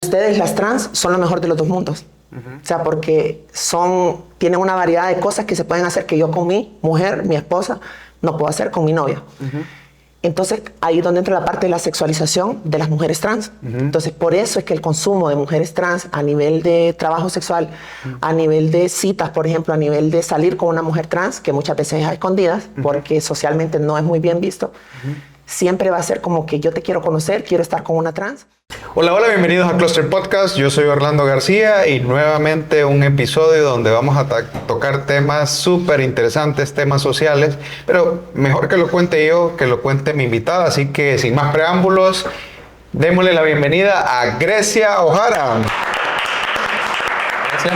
ustedes, las trans, son lo mejor de los dos mundos. O sea, porque tienen una variedad de cosas que se pueden hacer que yo con mi mujer, mi esposa, no puedo hacer con mi novia. Entonces, ahí es donde entra la parte de la sexualización de las mujeres trans. Entonces, por eso es que el consumo de mujeres trans a nivel de trabajo sexual, a nivel de citas, por ejemplo, a nivel de salir con una mujer trans, que muchas veces es a escondidas, porque socialmente no es muy bien visto, siempre va a ser como que yo te quiero conocer, quiero estar con una trans. Hola, hola, bienvenidos a Cluster Podcast. Yo soy Orlando García y nuevamente un episodio donde vamos a tocar temas súper interesantes, temas sociales, pero mejor que lo cuente yo, que lo cuente mi invitada. Así que sin más preámbulos, démosle la bienvenida a Grecia O'Hara. Gracias.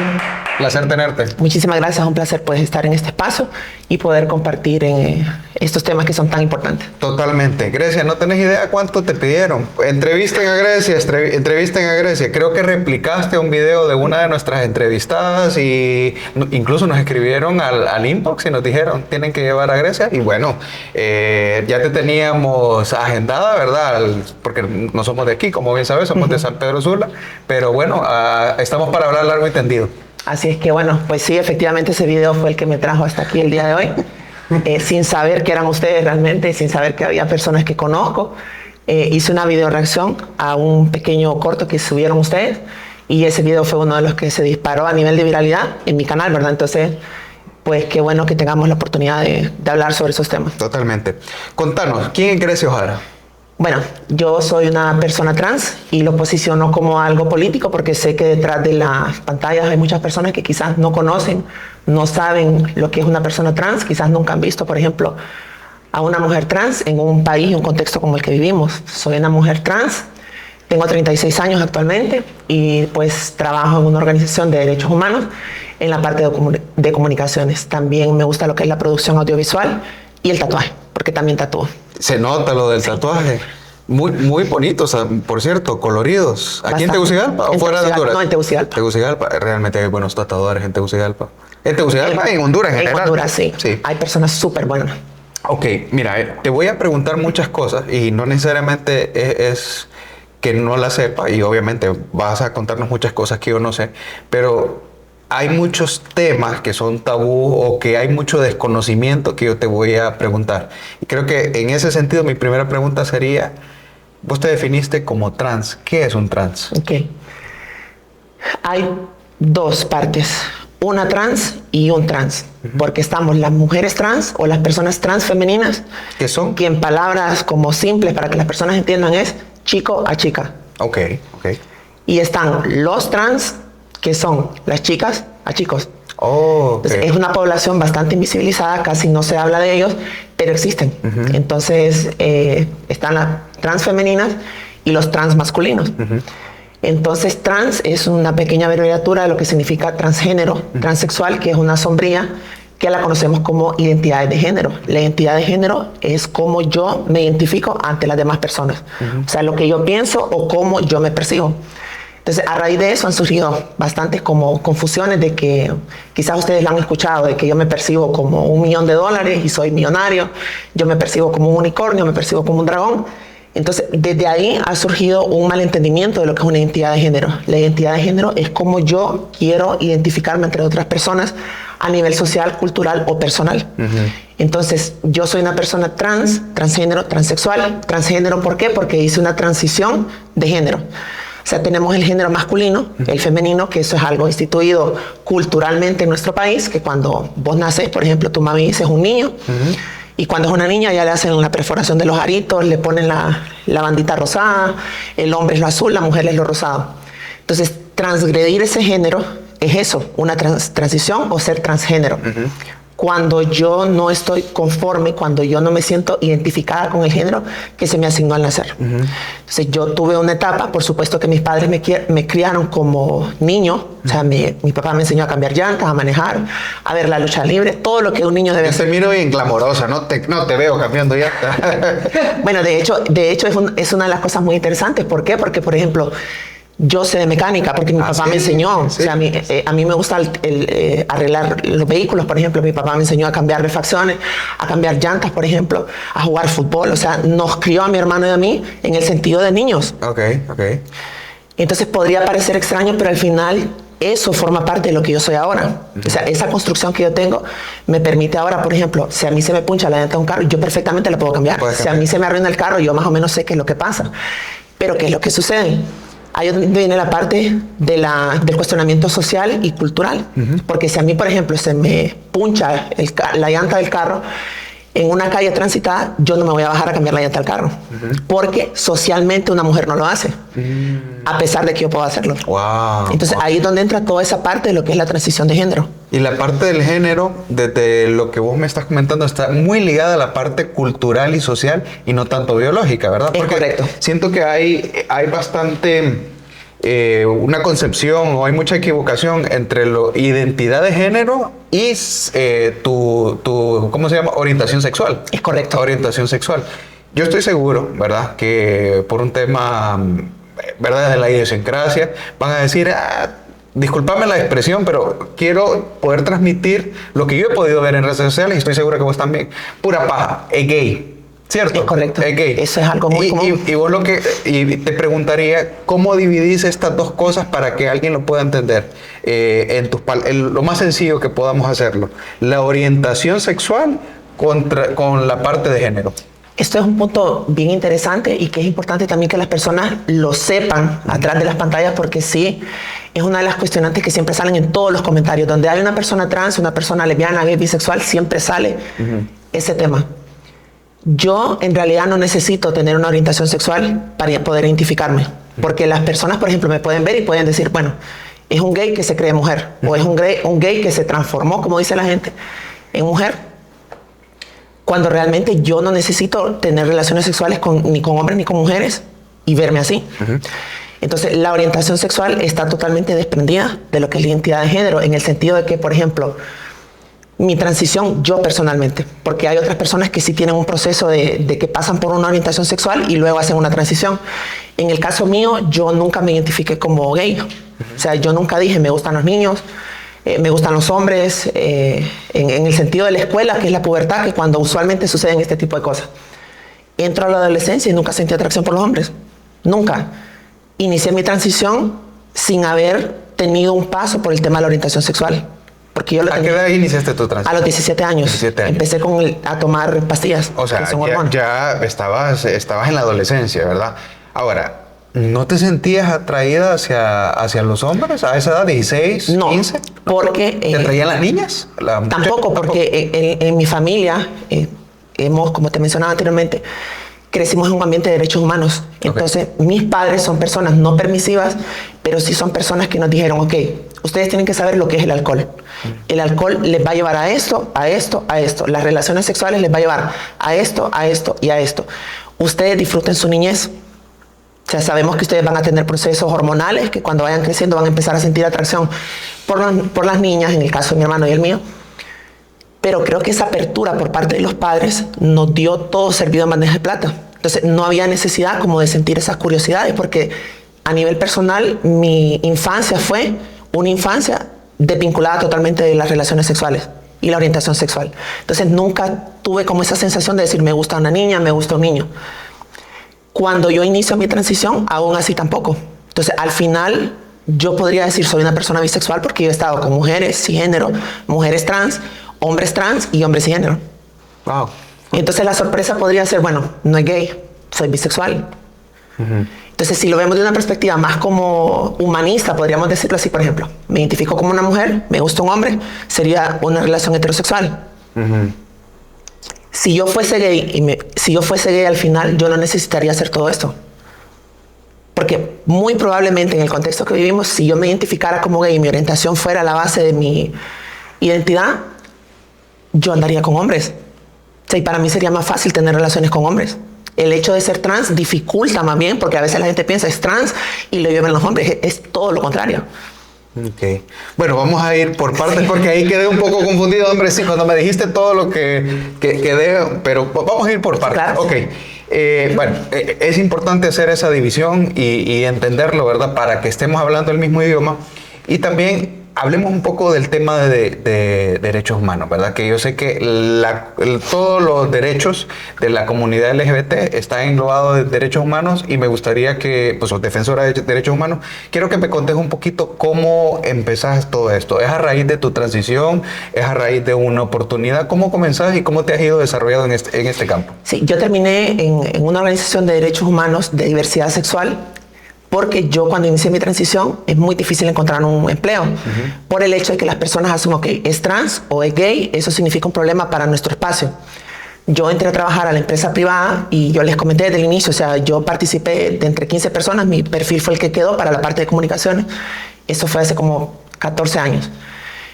Placer tenerte. Muchísimas gracias, un placer poder estar en este espacio y poder compartir estos temas que son tan importantes. Totalmente. Grecia, no tenés idea cuánto te pidieron. Entrevisten a Grecia, entrevisten a Grecia. Creo que replicaste un video de una de nuestras entrevistadas y incluso nos escribieron al inbox y nos dijeron, tienen que llevar a Grecia. Y bueno, ya te teníamos agendada, ¿verdad? Porque no somos de aquí, como bien sabes, somos de San Pedro Sula. Pero bueno, estamos para hablar largo y tendido. Así es que bueno, pues sí, efectivamente ese video fue el que me trajo hasta aquí el día de hoy, sin saber que eran ustedes realmente, sin saber que había personas que conozco. Hice una video reacción a un pequeño corto que subieron ustedes y ese video fue uno de los que se disparó a nivel de viralidad en mi canal, ¿verdad? Entonces, pues qué bueno que tengamos la oportunidad de hablar sobre esos temas. Totalmente. Contanos, ¿quién es Grecia O'Hara? Bueno, yo soy una persona trans y lo posiciono como algo político porque sé que detrás de las pantallas hay muchas personas que quizás no conocen, no saben lo que es una persona trans, quizás nunca han visto, por ejemplo, a una mujer trans en un país y un contexto como el que vivimos. Soy una mujer trans, tengo 36 años actualmente y pues trabajo en una organización de derechos humanos en la parte de comunicaciones. También me gusta lo que es la producción audiovisual y el tatuaje, porque también tatúo. Se nota lo del tatuaje. Muy bonitos, por cierto, coloridos. ¿Aquí Bastante. En Tegucigalpa o fuera de Honduras? No, en Tegucigalpa. Tegucigalpa, realmente hay buenos tatuadores en Tegucigalpa. ¿En Tegucigalpa? En Honduras en general. En Honduras, sí. Hay personas súper buenas. Ok, mira, te voy a preguntar muchas cosas y no necesariamente es que no las sepa y obviamente vas a contarnos muchas cosas que yo no sé, pero hay muchos temas que son tabú o que hay mucho desconocimiento que yo te voy a preguntar. Y creo que en ese sentido mi primera pregunta sería, vos te definiste como trans. ¿Qué es un trans? Ok. Hay dos partes, una trans y un trans, porque estamos las mujeres trans o las personas trans femeninas. ¿Qué son? Que en palabras como simples para que las personas entiendan es chico a chica. Ok. Y están los trans, que son las chicas a chicos. Oh, okay. Entonces, es una población bastante invisibilizada, casi no se habla de ellos, pero existen. Entonces, están las trans femeninas y los trans masculinos. Entonces, trans es una pequeña abreviatura de lo que significa transgénero, transexual, que es una sombría que la conocemos como identidad de género. La identidad de género es cómo yo me identifico ante las demás personas. O sea, lo que yo pienso o cómo yo me percibo. Entonces, a raíz de eso han surgido bastantes como confusiones de que quizás ustedes lo han escuchado, de que yo me percibo como $1 millón y soy millonario, yo me percibo como un unicornio, me percibo como un dragón. Entonces, desde ahí ha surgido un malentendimiento de lo que es una identidad de género. La identidad de género es cómo yo quiero identificarme entre otras personas a nivel social, cultural o personal. Entonces, yo soy una persona trans, transgénero, transexual. Transgénero, ¿por qué? Porque hice una transición de género. O sea, tenemos el género masculino, el femenino, que eso es algo instituido culturalmente en nuestro país, que cuando vos naces, por ejemplo, tu mami es un niño, y cuando es una niña ya le hacen la perforación de los aritos, le ponen la bandita rosada, el hombre es lo azul, la mujer es lo rosado. Entonces, transgredir ese género es eso, una transición o ser transgénero. Cuando yo no estoy conforme, cuando yo no me siento identificada con el género que se me asignó al nacer. Entonces yo tuve una etapa, por supuesto que mis padres me criaron como niño, o sea, mi papá me enseñó a cambiar llantas, a manejar, a ver la lucha libre, todo lo que un niño debe hacer. Te miro bien glamorosa, no te veo cambiando llantas. Bueno, de hecho es una de las cosas muy interesantes. ¿Por qué? Porque, por ejemplo, yo sé de mecánica porque mi papá me enseñó. Sí. O sea, a mí me gusta arreglar los vehículos, por ejemplo. Mi papá me enseñó a cambiar refacciones, a cambiar llantas, por ejemplo, a jugar fútbol. O sea, nos crió a mi hermano y a mí en el sentido de niños. Ok. Entonces podría parecer extraño, pero al final eso forma parte de lo que yo soy ahora. O sea, esa construcción que yo tengo me permite ahora, por ejemplo, si a mí se me puncha la llanta de un carro, yo perfectamente la puedo cambiar. Si a mí se me arruina el carro, yo más o menos sé qué es lo que pasa. Pero ¿qué es lo que sucede? Ahí viene la parte del cuestionamiento social y cultural. Porque si a mí, por ejemplo, se me puncha la llanta del carro en una calle transitada, yo no me voy a bajar a cambiar la llanta del carro. Porque socialmente una mujer no lo hace. A pesar de que yo puedo hacerlo. Wow. Entonces ahí es donde entra toda esa parte de lo que es la transición de género. Y la parte del género, desde lo que vos me estás comentando, está muy ligada a la parte cultural y social y no tanto biológica, ¿verdad? Es correcto. Siento que hay bastante una concepción o hay mucha equivocación entre la identidad de género y tu ¿cómo se llama? Orientación sexual. Es correcto. Orientación sexual. Yo estoy seguro, ¿verdad? Que por un tema, ¿verdad? De la idiosincrasia, van a decir, discúlpame la expresión, pero quiero poder transmitir lo que yo he podido ver en redes sociales y estoy seguro que vos también. Pura paja, es gay. ¿Cierto? Es correcto. Es gay. Eso es algo muy común. Y vos te preguntaría, ¿cómo dividís estas dos cosas para que alguien lo pueda entender? Lo más sencillo que podamos hacerlo. La orientación sexual con la parte de género. Esto es un punto bien interesante y que es importante también que las personas lo sepan atrás de las pantallas, porque sí, es una de las cuestionantes que siempre salen en todos los comentarios. Donde hay una persona trans, una persona lesbiana, gay, bisexual, siempre sale ese tema. Yo en realidad no necesito tener una orientación sexual para poder identificarme, porque las personas, por ejemplo, me pueden ver y pueden decir, bueno, es un gay que se cree mujer, o es un gay que se transformó, como dice la gente, en mujer, cuando realmente yo no necesito tener relaciones sexuales ni con hombres ni con mujeres y verme así. Entonces, la orientación sexual está totalmente desprendida de lo que es la identidad de género, en el sentido de que, por ejemplo, mi transición, yo personalmente, porque hay otras personas que sí tienen un proceso de que pasan por una orientación sexual y luego hacen una transición. En el caso mío, yo nunca me identifiqué como gay. O sea, yo nunca dije, me gustan los niños, me gustan los hombres, en el sentido de la escuela, que es la pubertad, que cuando usualmente suceden este tipo de cosas. Entro a la adolescencia y nunca sentí atracción por los hombres. Nunca. Inicié mi transición sin haber tenido un paso por el tema de la orientación sexual. Porque yo ¿A qué edad iniciaste tu transición? A los 17 años. 17 años. Empecé a tomar pastillas. O sea, ya estabas en la adolescencia, ¿verdad? Ahora, ¿no te sentías atraída hacia los hombres a esa edad, 16, no, 15? Porque... ¿Te atraían las niñas? Tampoco, porque en mi familia, como te mencionaba anteriormente, crecimos en un ambiente de derechos humanos. Entonces, mis padres son personas no permisivas, pero sí son personas que nos dijeron, ok, ustedes tienen que saber lo que es el alcohol. El alcohol les va a llevar a esto, a esto, a esto. Las relaciones sexuales les va a llevar a esto, a esto y a esto. Ustedes disfruten su niñez. O sea, sabemos que ustedes van a tener procesos hormonales que cuando vayan creciendo van a empezar a sentir atracción por las niñas, en el caso de mi hermano y el mío. Pero creo que esa apertura por parte de los padres nos dio todo servido en bandeja de plata. Entonces no había necesidad como de sentir esas curiosidades, porque a nivel personal mi infancia fue una infancia desvinculada totalmente de las relaciones sexuales y la orientación sexual. Entonces nunca tuve como esa sensación de decir me gusta una niña, me gusta un niño. Cuando yo inicio mi transición, aún así tampoco. Entonces al final yo podría decir soy una persona bisexual porque yo he estado con mujeres cisgénero, mujeres trans, hombres trans y hombres cisgénero. Wow. Y entonces la sorpresa podría ser, bueno, no es gay, soy bisexual. Entonces, si lo vemos de una perspectiva más como humanista, podríamos decirlo así, por ejemplo, me identifico como una mujer, me gusta un hombre, sería una relación heterosexual. Si yo fuese gay al final, yo no necesitaría hacer todo esto. Porque muy probablemente en el contexto que vivimos, si yo me identificara como gay y mi orientación fuera la base de mi identidad, yo andaría con hombres. O sea, y para mí sería más fácil tener relaciones con hombres. El hecho de ser trans dificulta más bien, porque a veces la gente piensa es trans y lo llevan los hombres. Es todo lo contrario. Ok. Bueno, vamos a ir por partes porque ahí quedé un poco confundido, hombre. Sí, cuando me dijiste todo lo que quedé, pero vamos a ir por partes. Claro. Ok. Bueno, es importante hacer esa división y entenderlo, ¿verdad? Para que estemos hablando el mismo idioma. Y también hablemos un poco del tema de derechos humanos, ¿verdad? Que yo sé que todos los derechos de la comunidad LGBT están englobados de derechos humanos y me gustaría que, pues, sos defensora de derechos humanos, quiero que me contes un poquito cómo empezás todo esto. ¿Es a raíz de tu transición? ¿Es a raíz de una oportunidad? ¿Cómo comenzás y cómo te has ido desarrollando en este campo? Sí, yo terminé en una organización de derechos humanos de diversidad sexual porque yo cuando inicié mi transición es muy difícil encontrar un empleo por el hecho de que las personas asumen que es trans o es gay, eso significa un problema para nuestro espacio. Yo entré a trabajar a la empresa privada y yo les comenté desde el inicio, o sea, yo participé de entre 15 personas, mi perfil fue el que quedó para la parte de comunicaciones, eso fue hace como 14 años.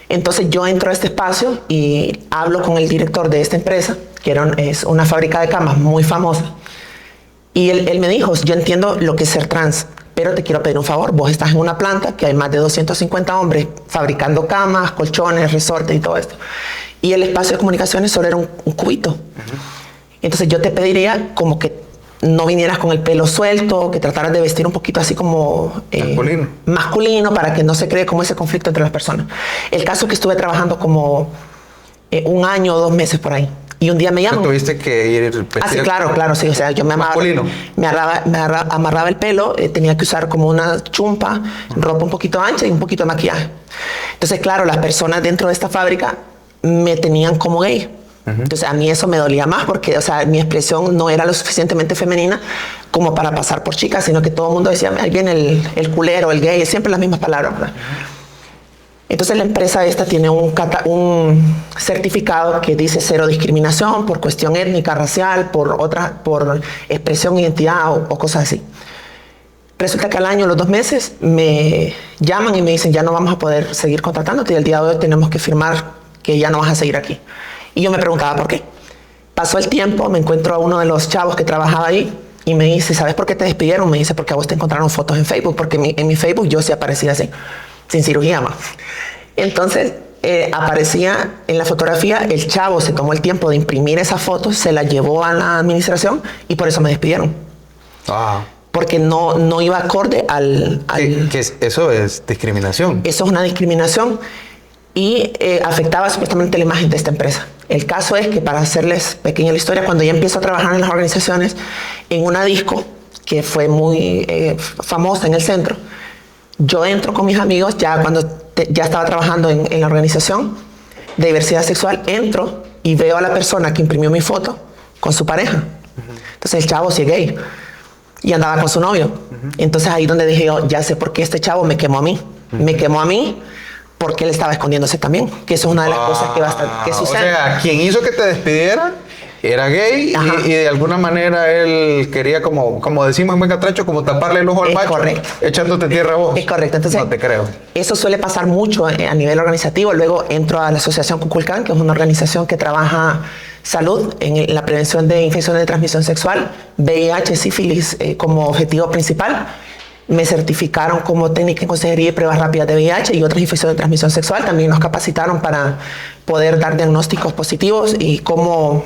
Entonces yo entro a este espacio y hablo con el director de esta empresa, que es una fábrica de camas muy famosa, y él me dijo, yo entiendo lo que es ser trans, pero te quiero pedir un favor, vos estás en una planta que hay más de 250 hombres fabricando camas, colchones, resortes y todo esto. Y el espacio de comunicaciones solo era un cubito. Entonces yo te pediría como que no vinieras con el pelo suelto, que trataras de vestir un poquito así como masculino para que no se cree como ese conflicto entre las personas. El caso es que estuve trabajando como 1 año o 2 meses por ahí. Y un día me llaman. ¿Tuviste que ir vestido? Ah, sí, claro, sí. O sea, yo me amarraba el pelo, tenía que usar como una chumpa, ropa un poquito ancha y un poquito de maquillaje. Entonces, claro, las personas dentro de esta fábrica me tenían como gay. Entonces, a mí eso me dolía más porque, o sea, mi expresión no era lo suficientemente femenina como para pasar por chica, sino que todo el mundo decía, ahí viene el culero, el gay, siempre las mismas palabras, ¿verdad? Entonces la empresa esta tiene un certificado que dice 0 discriminación por cuestión étnica, racial, por expresión, identidad o cosas así. Resulta que al año, los 2 meses, me llaman y me dicen ya no vamos a poder seguir contratándote y el día de hoy tenemos que firmar que ya no vas a seguir aquí. Y yo me preguntaba por qué. Pasó el tiempo, me encuentro a uno de los chavos que trabajaba ahí y me dice, ¿sabes por qué te despidieron? Me dice, porque a vos te encontraron fotos en Facebook, porque en mi Facebook yo sí aparecía así, sin cirugía más. Entonces aparecía en la fotografía, el chavo se tomó el tiempo de imprimir esa foto, se la llevó a la administración y por eso me despidieron. Porque no iba acorde al... Eso es discriminación. Eso es una discriminación y afectaba supuestamente la imagen de esta empresa. El caso es que, para hacerles pequeña la historia, cuando ya empiezo a trabajar en las organizaciones, en una disco que fue muy famosa en el centro, yo entro con mis amigos, ya cuando ya estaba trabajando en la organización de diversidad sexual, entro y veo a la persona que imprimió mi foto con su pareja. Entonces el chavo sí es gay y andaba con su novio. Entonces ahí donde dije yo, ya sé por qué este chavo me quemó a mí. Me quemó a mí porque él estaba escondiéndose también, que eso es una de las cosas que sucede. O sea, quien hizo que te despidieran era gay y de alguna manera él quería, como decimos en buen catracho, como taparle el ojo al macho, echándote tierra a vos. Es correcto. Entonces, no te creo. Eso suele pasar mucho a nivel organizativo. Luego entro a la Asociación Kukulkan, que es una organización que trabaja salud en la prevención de infecciones de transmisión sexual, VIH, sífilis como objetivo principal. Me certificaron como técnica en consejería y pruebas rápidas de VIH y otras infecciones de transmisión sexual. También nos capacitaron para poder dar diagnósticos positivos y cómo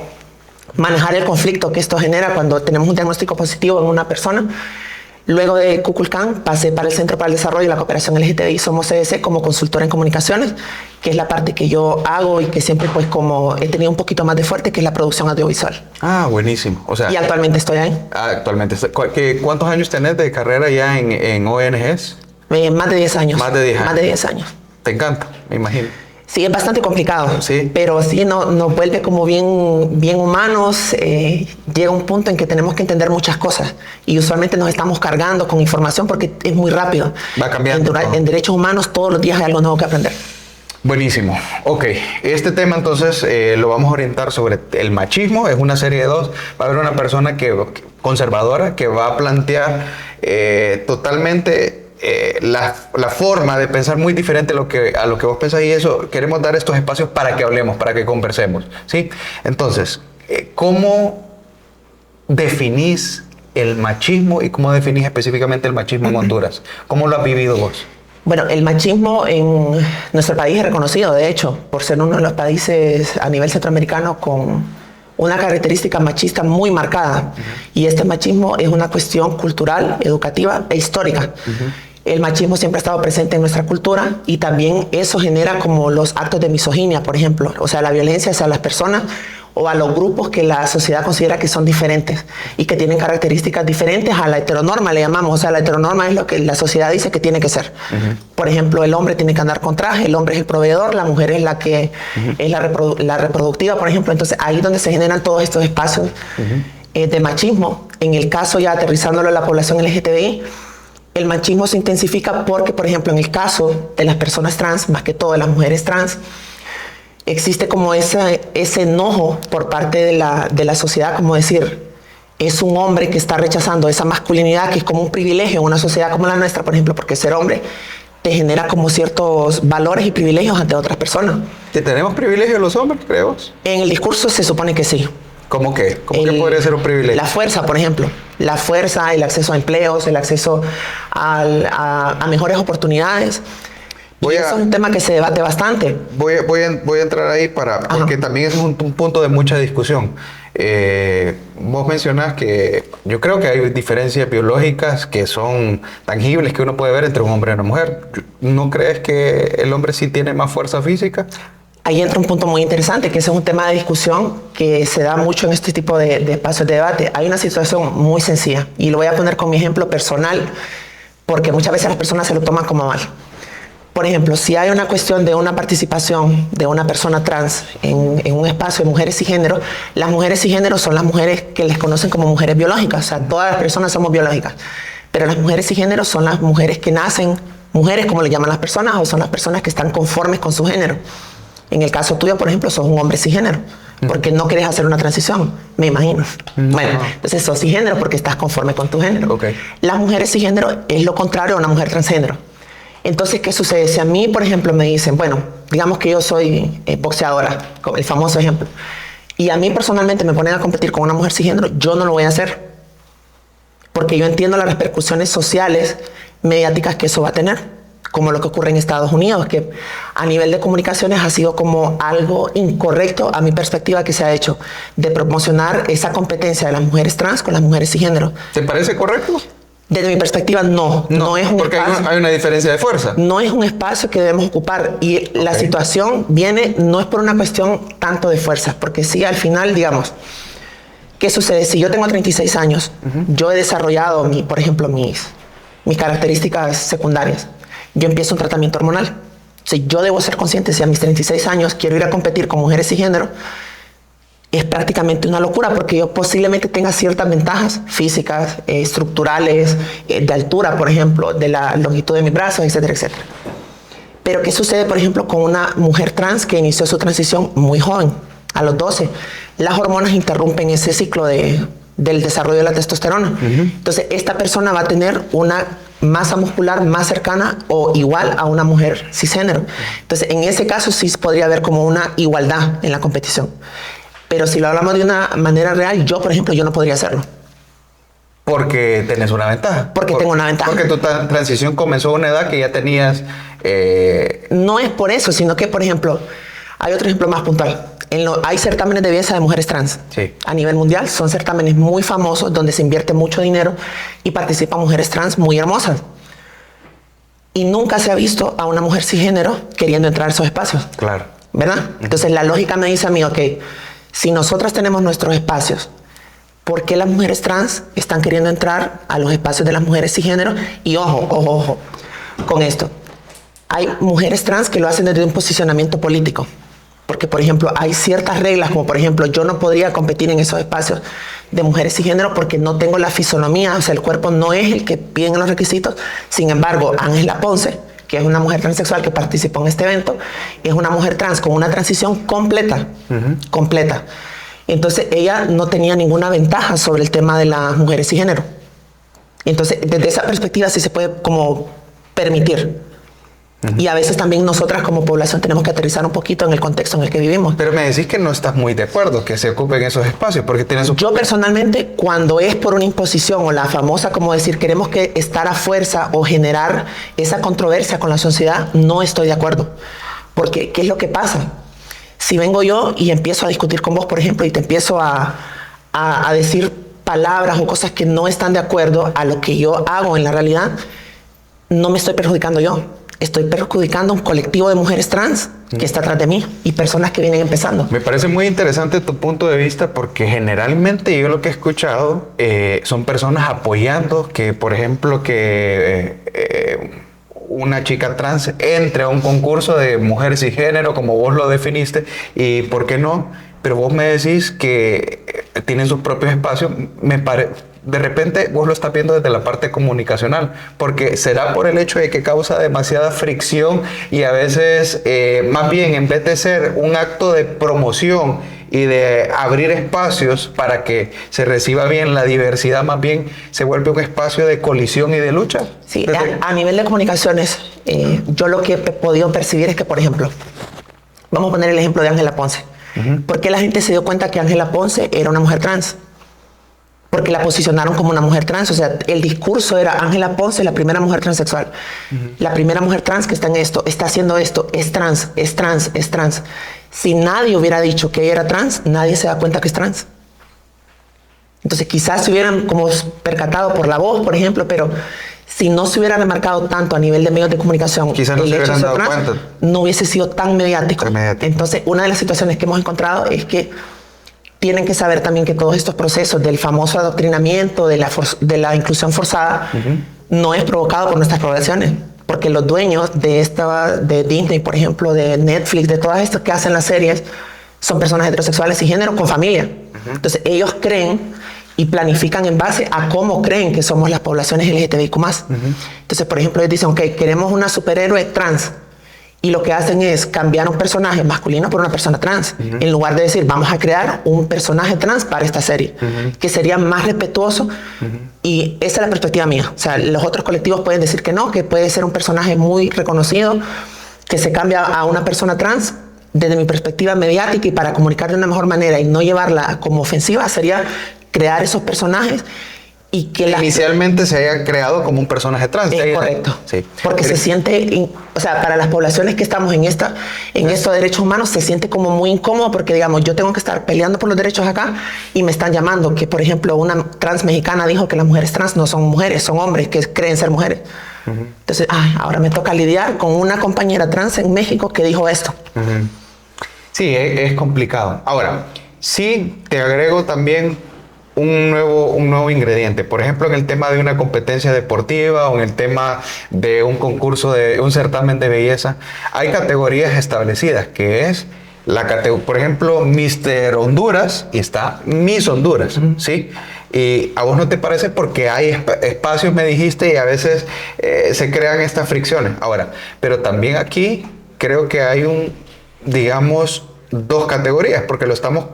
manejar el conflicto que esto genera cuando tenemos un diagnóstico positivo en una persona. Luego de Kukulkan pasé para el Centro para el Desarrollo y la Cooperación LGTBI Somos CDC como consultora en comunicaciones, que es la parte que yo hago y que siempre pues como he tenido un poquito más de fuerte, que es la producción audiovisual. Ah, buenísimo. O sea, y actualmente estoy ahí. Actualmente. ¿Cuántos años tenés de carrera ya en ONGs? Más de 10 años. Más de 10 años. Más de 10 años. Te encanta, me imagino. Sí, es bastante complicado, sí, pero sí nos vuelve como bien humanos. Llega un punto en que tenemos que entender muchas cosas y usualmente nos estamos cargando con información porque es muy rápido. Va cambiando. En derechos humanos todos los días hay algo nuevo que aprender. Buenísimo. Ok, este tema entonces lo vamos a orientar sobre el machismo. Es una serie de 2. Va a haber una persona conservadora que va a plantear totalmente la forma de pensar muy diferente a lo que vos pensás, y eso queremos dar estos espacios para que hablemos, para que conversemos, ¿sí? Entonces, ¿cómo definís el machismo y cómo definís específicamente el machismo en Honduras? ¿Cómo lo has vivido vos? Bueno, el machismo en nuestro país es reconocido, de hecho, por ser uno de los países a nivel centroamericano con una característica machista muy marcada. Y este machismo es una cuestión cultural, educativa e histórica. El machismo siempre ha estado presente en nuestra cultura y también eso genera como los actos de misoginia, por ejemplo, o sea, la violencia hacia las personas o a los grupos que la sociedad considera que son diferentes y que tienen características diferentes a la heteronorma, le llamamos. O sea, la heteronorma es lo que la sociedad dice que tiene que ser. Por ejemplo, el hombre tiene que andar con traje, el hombre es el proveedor, la mujer es la que es la reproductiva, por ejemplo. Entonces, ahí es donde se generan todos estos espacios de machismo. En el caso, ya aterrizándolo a la población LGTBI, el machismo se intensifica porque, por ejemplo, en el caso de las personas trans, más que todo de las mujeres trans, existe como ese enojo por parte de la sociedad, como decir, es un hombre que está rechazando esa masculinidad que es como un privilegio en una sociedad como la nuestra, por ejemplo, porque ser hombre te genera como ciertos valores y privilegios ante otras personas. ¿Que tenemos privilegios los hombres, creo? En el discurso se supone que sí. ¿Cómo qué? ¿Cómo que podría ser un privilegio? La fuerza, por ejemplo. La fuerza, el acceso a empleos, el acceso a mejores oportunidades. Eso es un tema que se debate bastante. Voy a entrar ahí porque también es un punto de mucha discusión. Vos mencionás que yo creo que hay diferencias biológicas que son tangibles que uno puede ver entre un hombre y una mujer. ¿No crees que el hombre sí tiene más fuerza física? Ahí entra un punto muy interesante, que ese es un tema de discusión que se da mucho en este tipo de espacios de debate. Hay una situación muy sencilla y lo voy a poner con mi ejemplo personal porque muchas veces las personas se lo toman como mal. Por ejemplo, si hay una cuestión de una participación de una persona trans en un espacio de mujeres y género, las mujeres y género son las mujeres que les conocen como mujeres biológicas. O sea, todas las personas somos biológicas. Pero las mujeres y género son las mujeres que nacen mujeres, como le llaman las personas, o son las personas que están conformes con su género. En el caso tuyo, por ejemplo, sos un hombre cisgénero, porque no querés hacer una transición, me imagino. Bueno, entonces sos cisgénero porque estás conforme con tu género. Okay. Las mujeres cisgénero es lo contrario a una mujer transgénero. Entonces, ¿qué sucede? Si a mí, por ejemplo, me dicen, bueno, digamos que yo soy boxeadora, como el famoso ejemplo, y a mí personalmente me ponen a competir con una mujer cisgénero, yo no lo voy a hacer, porque yo entiendo las repercusiones sociales, mediáticas que eso va a tener, como lo que ocurre en Estados Unidos, que a nivel de comunicaciones ha sido como algo incorrecto a mi perspectiva que se ha hecho, de promocionar esa competencia de las mujeres trans con las mujeres cisgénero. ¿Te parece correcto? Desde mi perspectiva, no es un porque espacio. Hay una diferencia de fuerza. No es un espacio que debemos ocupar y la situación viene, no es por una cuestión tanto de fuerzas, porque sí, al final, digamos, ¿qué sucede? Si yo tengo 36 años, yo he desarrollado, por ejemplo, mis características secundarias, yo empiezo un tratamiento hormonal. Si yo debo ser consciente, si a mis 36 años quiero ir a competir con mujeres cisgénero, es prácticamente una locura porque yo posiblemente tenga ciertas ventajas físicas, estructurales, de altura, por ejemplo, de la longitud de mis brazos, etcétera, etcétera. Pero ¿qué sucede, por ejemplo, con una mujer trans que inició su transición muy joven, a los 12? Las hormonas interrumpen ese ciclo del desarrollo de la testosterona. Entonces, esta persona va a tener una masa muscular más cercana o igual a una mujer cisgénero. Entonces, en ese caso sí podría haber como una igualdad en la competición. Pero si lo hablamos de una manera real, yo, por ejemplo, yo no podría hacerlo. Porque tenés una ventaja. Porque tengo una ventaja. Porque tu transición comenzó a una edad que ya tenías... No es por eso, sino que, por ejemplo, hay otro ejemplo más puntual. Hay certámenes de belleza de mujeres trans. Sí. A nivel mundial son certámenes muy famosos donde se invierte mucho dinero y participan mujeres trans muy hermosas. Y nunca se ha visto a una mujer cisgénero queriendo entrar a esos espacios. Claro. ¿Verdad? Entonces la lógica me dice a mí, ok, si nosotras tenemos nuestros espacios, ¿por qué las mujeres trans están queriendo entrar a los espacios de las mujeres cisgénero? Y ojo con esto. Hay mujeres trans que lo hacen desde un posicionamiento político. Porque, por ejemplo, hay ciertas reglas, como por ejemplo, yo no podría competir en esos espacios de mujeres cisgénero porque no tengo la fisonomía, o sea, el cuerpo no es el que piden los requisitos. Sin embargo, Ángela Ponce, que es una mujer transexual que participó en este evento, es una mujer trans con una transición completa, completa. Entonces, ella no tenía ninguna ventaja sobre el tema de las mujeres cisgénero. Entonces, desde esa perspectiva sí se puede como permitir. Y a veces también nosotras como población tenemos que aterrizar un poquito en el contexto en el que vivimos. Pero me decís que no estás muy de acuerdo que se ocupen esos espacios porque tienes... Yo personalmente, cuando es por una imposición o la famosa como decir queremos que estar a fuerza o generar esa controversia con la sociedad, no estoy de acuerdo. Porque, ¿qué es lo que pasa? Si vengo yo y empiezo a discutir con vos, por ejemplo, y te empiezo a decir palabras o cosas que no están de acuerdo a lo que yo hago en la realidad, no me estoy perjudicando yo, estoy perjudicando a un colectivo de mujeres trans que está atrás de mí y personas que vienen empezando. Me parece muy interesante tu punto de vista porque generalmente yo lo que he escuchado son personas apoyando que, por ejemplo, una chica trans entre a un concurso de mujer cisgénero, como vos lo definiste, y ¿por qué no? Pero vos me decís que tienen sus propios espacios. De repente vos lo estás viendo desde la parte comunicacional, porque será por el hecho de que causa demasiada fricción y a veces más bien en vez de ser un acto de promoción y de abrir espacios para que se reciba bien la diversidad, más bien se vuelve un espacio de colisión y de lucha. Sí, a nivel de comunicaciones, yo lo que he podido percibir es que, por ejemplo, vamos a poner el ejemplo de Ángela Ponce. ¿Por qué la gente se dio cuenta que Ángela Ponce era una mujer trans? Porque la posicionaron como una mujer trans. O sea, el discurso era Ángela Ponce, la primera mujer transexual. La primera mujer trans que está en esto, está haciendo esto, es trans, es trans, es trans. Si nadie hubiera dicho que ella era trans, nadie se da cuenta que es trans. Entonces quizás se hubieran como percatado por la voz, por ejemplo, pero si no se hubiera remarcado tanto a nivel de medios de comunicación, quizás no se hubieran dado cuenta, no hubiese sido tan mediático. Entonces, una de las situaciones que hemos encontrado es que tienen que saber también que todos estos procesos del famoso adoctrinamiento, de la inclusión forzada, no es provocado por nuestras poblaciones. Porque los dueños de Disney, por ejemplo, de Netflix, de todas estas que hacen las series, son personas heterosexuales y género con familia. Entonces, ellos creen y planifican en base a cómo creen que somos las poblaciones LGTBIQ+. Entonces, por ejemplo, ellos dicen, ok, queremos una superhéroe trans. Y lo que hacen es cambiar un personaje masculino por una persona trans. En lugar de decir, vamos a crear un personaje trans para esta serie, que sería más respetuoso. Y esa es la perspectiva mía. O sea, los otros colectivos pueden decir que no, que puede ser un personaje muy reconocido, que se cambia a una persona trans. Desde mi perspectiva mediática y para comunicar de una mejor manera y no llevarla como ofensiva, sería crear esos personajes y que inicialmente se haya creado como un personaje trans. Es correcto. Sí. Porque se siente, o sea, para las poblaciones que estamos en estos derechos humanos, se siente como muy incómodo porque, digamos, yo tengo que estar peleando por los derechos acá y me están llamando que, por ejemplo, una trans mexicana dijo que las mujeres trans no son mujeres, son hombres que creen ser mujeres. Entonces, ahora me toca lidiar con una compañera trans en México que dijo esto. Sí, es complicado. Ahora, sí te agrego también un nuevo ingrediente. Por ejemplo, en el tema de una competencia deportiva o en el tema de un concurso, de un certamen de belleza, hay categorías establecidas, que es por ejemplo, Mister Honduras y está Miss Honduras, ¿sí? Y a vos no te parece porque hay espacios, me dijiste, y a veces se crean estas fricciones. Ahora, pero también aquí creo que hay digamos, dos categorías, porque lo estamos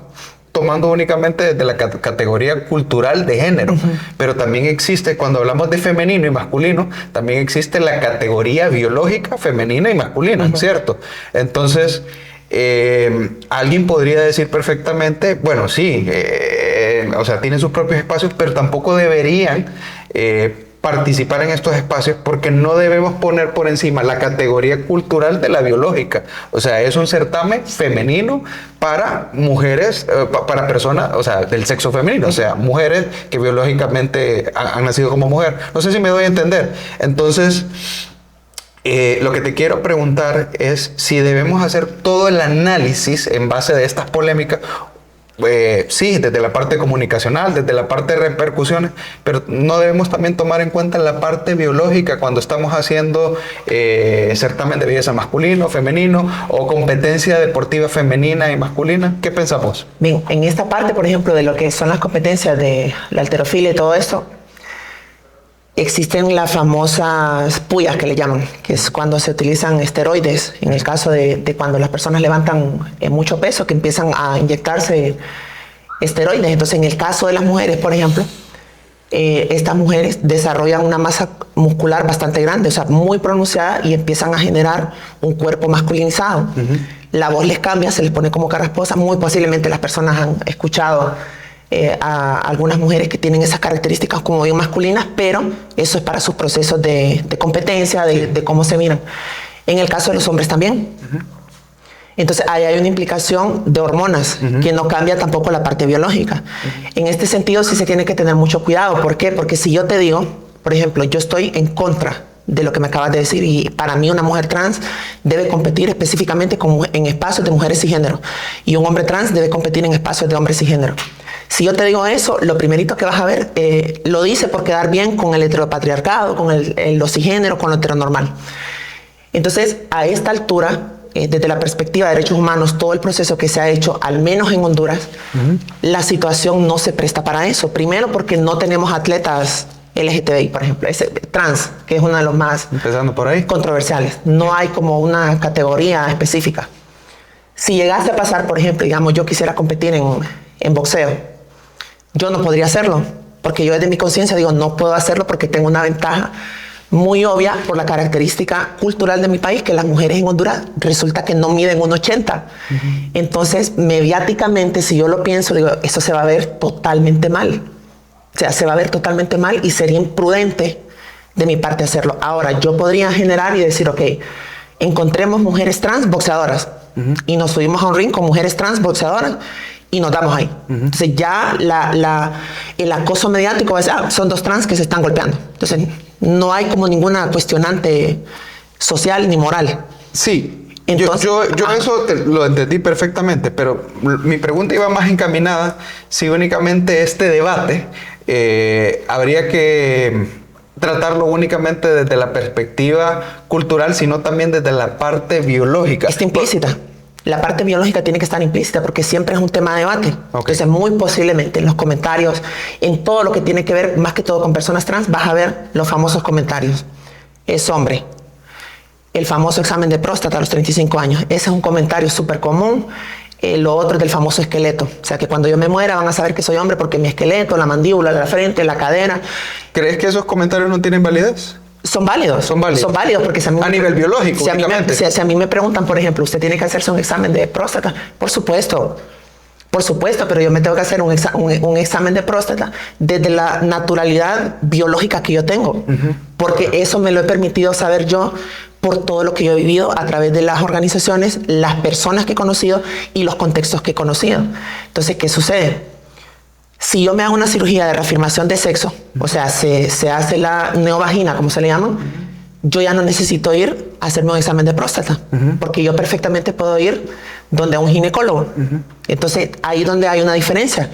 tomando únicamente desde la categoría cultural de género, pero también existe, cuando hablamos de femenino y masculino, también existe la categoría biológica femenina y masculina, ¿cierto? Entonces, alguien podría decir perfectamente, bueno, sí, o sea, tienen sus propios espacios, pero tampoco deberían participar en estos espacios porque no debemos poner por encima la categoría cultural de la biológica. O sea, es un certamen femenino para mujeres, para personas, o sea, del sexo femenino, o sea, mujeres que biológicamente han nacido como mujer. No sé si me doy a entender. Entonces, lo que te quiero preguntar es si debemos hacer todo el análisis en base de estas polémicas. Sí, desde la parte comunicacional, desde la parte de repercusiones, pero no debemos también tomar en cuenta la parte biológica cuando estamos haciendo certamen de belleza masculino, femenino o competencia deportiva femenina y masculina. ¿Qué pensamos? Bien, en esta parte, por ejemplo, de lo que son las competencias de la halterofilia y todo esto, existen las famosas puyas que le llaman, que es cuando se utilizan esteroides, en el caso de cuando las personas levantan mucho peso, que empiezan a inyectarse esteroides. Entonces, en el caso de las mujeres, por ejemplo, estas mujeres desarrollan una masa muscular bastante grande, o sea, muy pronunciada, y empiezan a generar un cuerpo masculinizado. La voz les cambia, se les pone como carrasposa. Muy posiblemente las personas han escuchado a algunas mujeres que tienen esas características como bien masculinas, pero eso es para sus procesos de competencia, de cómo se miran. En el caso de los hombres también. Entonces, ahí hay una implicación de hormonas que no cambia tampoco la parte biológica. En este sentido, sí se tiene que tener mucho cuidado. ¿Por qué? Porque si yo te digo, por ejemplo, yo estoy en contra de lo que me acabas de decir. Y para mí una mujer trans debe competir específicamente en espacios de mujeres cisgénero. Y un hombre trans debe competir en espacios de hombres cisgénero. Si yo te digo eso, lo primerito que vas a ver, lo dice por quedar bien con el heteropatriarcado, con los cisgéneros, con lo heteronormal. Entonces, a esta altura, desde la perspectiva de derechos humanos, todo el proceso que se ha hecho, al menos en Honduras, la situación no se presta para eso. Primero porque no tenemos atletas LGTBI, por ejemplo, trans, que es uno de los más empezando por ahí, controversiales. No hay como una categoría específica. Si llegase a pasar, por ejemplo, digamos, yo quisiera competir en boxeo, yo no podría hacerlo, porque yo desde mi conciencia digo, no puedo hacerlo porque tengo una ventaja muy obvia por la característica cultural de mi país, que las mujeres en Honduras resulta que no miden 1,80. Entonces, mediáticamente, si yo lo pienso, digo, eso se va a ver totalmente mal. O sea, se va a ver totalmente mal y sería imprudente de mi parte hacerlo. Ahora, yo podría generar y decir, ok, encontremos mujeres trans boxeadoras y nos subimos a un ring con mujeres trans boxeadoras y nos damos ahí. Entonces, ya el acoso mediático va a ser, son dos trans que se están golpeando. Entonces, no hay como ninguna cuestionante social ni moral. Sí, entonces, yo eso lo entendí perfectamente, pero mi pregunta iba más encaminada si únicamente este debate habría que tratarlo únicamente desde la perspectiva cultural, sino también desde la parte biológica. Está implícita. La parte biológica tiene que estar implícita porque siempre es un tema de debate. Okay. Entonces, muy posiblemente en los comentarios, en todo lo que tiene que ver, más que todo con personas trans, vas a ver los famosos comentarios. Es hombre. El famoso examen de próstata a los 35 años. Ese es un comentario súper común. Lo otro es del famoso esqueleto. O sea, que cuando yo me muera van a saber que soy hombre porque mi esqueleto, la mandíbula, la frente, la cadera. ¿Crees que esos comentarios no tienen validez? Son válidos. Son válidos porque si a nivel biológico, si a mí me preguntan, por ejemplo, ¿usted tiene que hacerse un examen de próstata? Por supuesto, pero yo me tengo que hacer un examen de próstata desde la naturalidad biológica que yo tengo. Porque eso me lo he permitido saber yo por todo lo que yo he vivido a través de las organizaciones, las personas que he conocido y los contextos que he conocido. Entonces, ¿qué sucede? Si yo me hago una cirugía de reafirmación de sexo, o sea, se hace la neovagina, como se le llama, yo ya no necesito ir a hacerme un examen de próstata, porque yo perfectamente puedo ir donde a un ginecólogo. Entonces, ahí es donde hay una diferencia.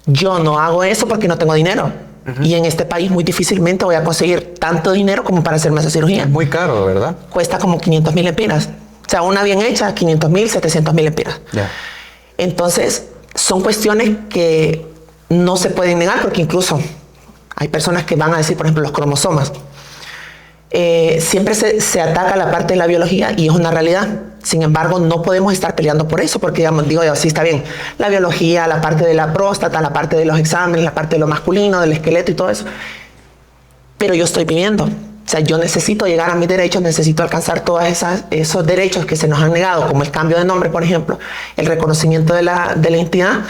Yo no hago eso porque no tengo dinero. Y en este país muy difícilmente voy a conseguir tanto dinero como para hacerme esa cirugía. Es muy caro, ¿verdad? Cuesta como 500,000 lempiras. O sea, una bien hecha, 500,000, 700,000 lempiras. Yeah. Entonces, son cuestiones que no se pueden negar porque incluso hay personas que van a decir, por ejemplo, los cromosomas. Siempre se ataca la parte de la biología y es una realidad. Sin embargo, no podemos estar peleando por eso porque, digamos, digo yo, sí está bien. La biología, la parte de la próstata, la parte de los exámenes, la parte de lo masculino, del esqueleto y todo eso. Pero yo estoy viviendo. O sea, yo necesito llegar a mis derechos, necesito alcanzar todos esos derechos que se nos han negado, como el cambio de nombre, por ejemplo, el reconocimiento de la identidad.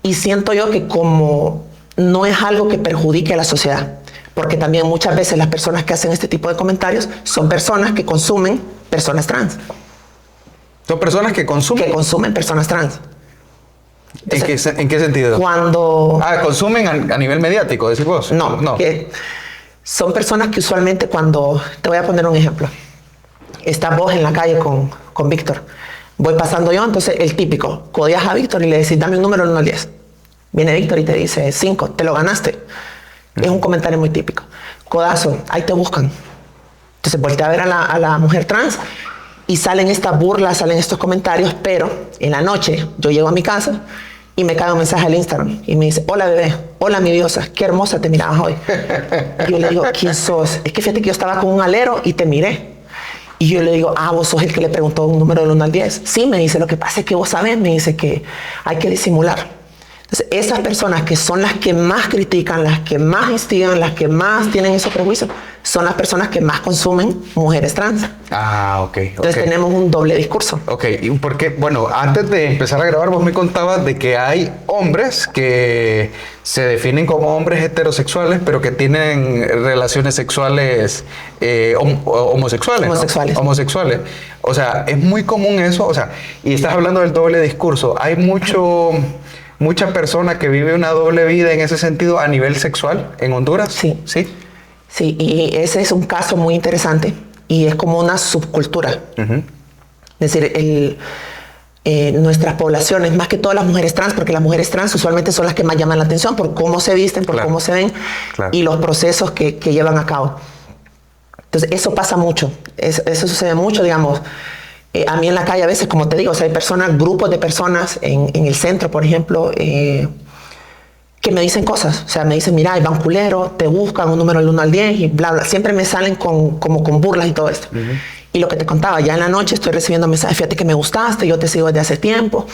Y siento yo que como no es algo que perjudique a la sociedad, porque también muchas veces las personas que hacen este tipo de comentarios son personas que consumen personas trans. ¿Son personas que consumen? Que consumen personas trans. Entonces, ¿En qué sentido? Cuando... consumen a nivel mediático, decís vos. No. Que son personas que usualmente cuando... Te voy a poner un ejemplo. Estás vos en la calle con Víctor. Voy pasando yo, entonces el típico. Codias a Víctor y le decís, dame un número del 1 al 10. Viene Víctor y te dice 5, te lo ganaste. Es un comentario muy típico. Codazo, ahí te buscan. Entonces voltea a ver a la mujer trans y salen estas burlas, salen estos comentarios, pero en la noche yo llego a mi casa y me cae un mensaje al Instagram y me dice, hola bebé, hola mi diosa, qué hermosa te mirabas hoy. Y yo le digo, ¿quién sos? Es que fíjate que yo estaba con un alero y te miré. Y yo le digo, vos sos el que le preguntó un número del 1 al 10. Sí, me dice, lo que pasa es que vos sabés, me dice que hay que disimular. Entonces, esas personas que son las que más critican, las que más instigan, las que más tienen esos prejuicios, son las personas que más consumen mujeres trans. Ok. Entonces tenemos un doble discurso. Ok, porque, bueno, antes de empezar a grabar vos me contabas de que hay hombres que se definen como hombres heterosexuales, pero que tienen relaciones sexuales homosexuales. Homosexuales. ¿No? Homosexuales. O sea, es muy común eso, o sea, y estás hablando del doble discurso. Hay mucha persona que vive una doble vida en ese sentido a nivel sexual en Honduras. Sí. ¿Sí? Sí, y ese es un caso muy interesante y es como una subcultura. Es decir, nuestras poblaciones, más que todas las mujeres trans, porque las mujeres trans usualmente son las que más llaman la atención por cómo se visten, por cómo se ven y los procesos que llevan a cabo. Entonces, eso pasa mucho, eso sucede mucho, digamos. A mí en la calle a veces, como te digo, o sea, hay personas, grupos de personas en el centro, por ejemplo, que me dicen cosas. O sea, me dicen, mira, hay van culero, te buscan un número del 1 al 10 y bla, bla. Siempre me salen como con burlas y todo esto. Y lo que te contaba, ya en la noche estoy recibiendo mensajes, fíjate que me gustaste, yo te sigo desde hace tiempo.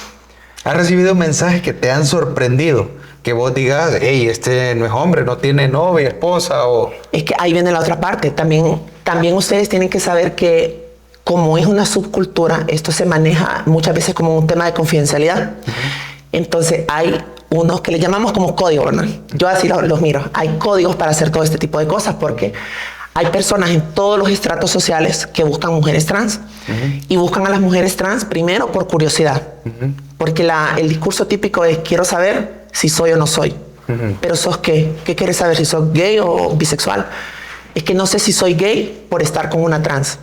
¿Has recibido mensajes que te han sorprendido? Que vos digas, hey, este no es hombre, no tiene novia, esposa o... Es que ahí viene la otra parte. También ustedes tienen que saber que como es una subcultura, esto se maneja muchas veces como un tema de confidencialidad. Entonces hay unos que le llamamos como códigos, ¿verdad? Yo así los miro. Hay códigos para hacer todo este tipo de cosas porque hay personas en todos los estratos sociales que buscan mujeres trans y buscan a las mujeres trans primero por curiosidad. Porque el discurso típico es quiero saber si soy o no soy. Pero ¿sos qué? ¿Qué quieres saber? ¿Si sos gay o bisexual? Es que no sé si soy gay por estar con una trans.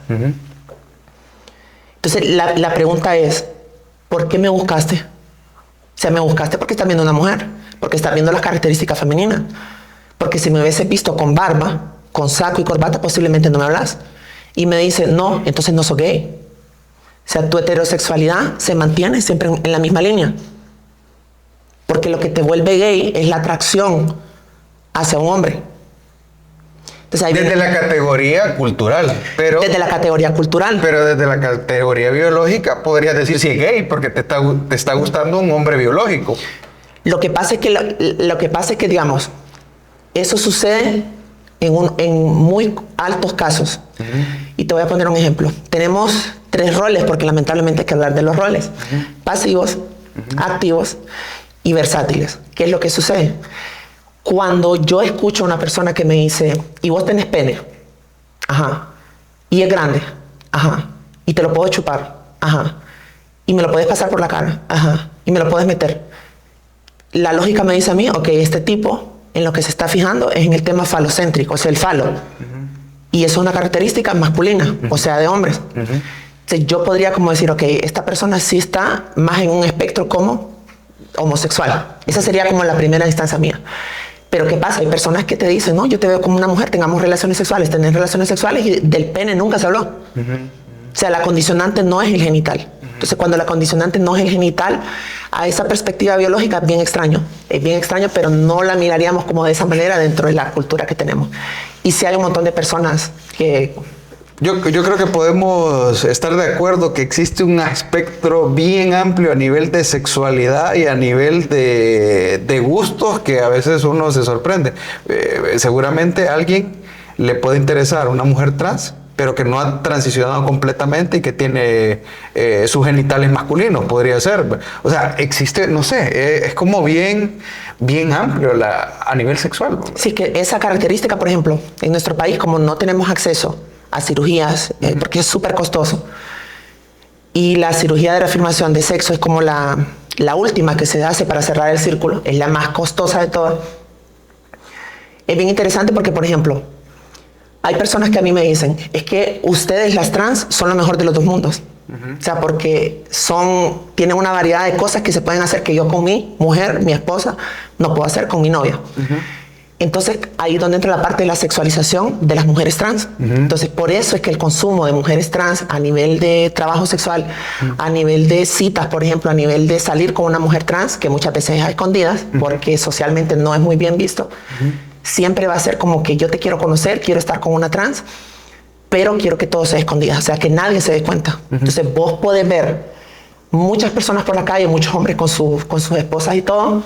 Entonces la pregunta es, ¿por qué me buscaste? O sea, me buscaste porque estás viendo una mujer, porque estás viendo las características femeninas. Porque si me hubiese visto con barba, con saco y corbata, posiblemente no me hablas. Y me dice, no, entonces no soy gay. O sea, tu heterosexualidad se mantiene siempre en la misma línea. Porque lo que te vuelve gay es la atracción hacia un hombre. Entonces, desde la categoría cultural, pero... Desde la categoría cultural. Pero desde la categoría biológica podrías decir si es gay, porque te está gustando un hombre biológico. Lo que pasa es que, digamos, eso sucede en muy altos casos. Y te voy a poner un ejemplo. Tenemos 3 roles, porque lamentablemente hay que hablar de los roles. Pasivos, activos y versátiles. ¿Qué es lo que sucede? Cuando yo escucho a una persona que me dice, ¿y vos tenés pene? Ajá. ¿Y es grande? Ajá. ¿Y te lo puedo chupar? Ajá. ¿Y me lo puedes pasar por la cara? Ajá. ¿Y me lo puedes meter? La lógica me dice a mí, ok, este tipo en lo que se está fijando es en el tema falocéntrico, o sea, el falo. Y eso es una característica masculina, o sea, de hombres. Entonces, yo podría como decir, ok, esta persona sí está más en un espectro como homosexual. Esa sería como la primera instancia mía. Pero ¿qué pasa? Hay personas que te dicen, no, yo te veo como una mujer, tengamos relaciones sexuales, tenés relaciones sexuales y del pene nunca se habló. O sea, la condicionante no es el genital. Entonces, cuando la condicionante no es el genital, a esa perspectiva biológica es bien extraño, pero no la miraríamos como de esa manera dentro de la cultura que tenemos. Y sí hay un montón de personas que... Yo creo que podemos estar de acuerdo que existe un espectro bien amplio a nivel de sexualidad y a nivel de gustos que a veces uno se sorprende. Seguramente a alguien le puede interesar una mujer trans, pero que no ha transicionado completamente y que tiene sus genitales masculinos, podría ser. O sea, existe, no sé, es como bien amplio a nivel sexual. Sí, que esa característica, por ejemplo, en nuestro país, como no tenemos acceso a cirugías, porque es súper costoso, y la cirugía de reafirmación de sexo es como la última que se hace para cerrar el círculo, es la más costosa de todas. Es bien interesante porque, por ejemplo, hay personas que a mí me dicen, es que ustedes las trans son lo mejor de los dos mundos. O sea, porque tienen una variedad de cosas que se pueden hacer que yo con mi mujer, mi esposa, no puedo hacer con mi novia. Entonces, ahí es donde entra la parte de la sexualización de las mujeres trans. Entonces, por eso es que el consumo de mujeres trans a nivel de trabajo sexual, a nivel de citas, por ejemplo, a nivel de salir con una mujer trans, que muchas veces es a escondidas, porque socialmente no es muy bien visto, siempre va a ser como que yo te quiero conocer, quiero estar con una trans, pero quiero que todo sea escondido, o sea, que nadie se dé cuenta. Entonces, vos podés ver muchas personas por la calle, muchos hombres con sus esposas y todo,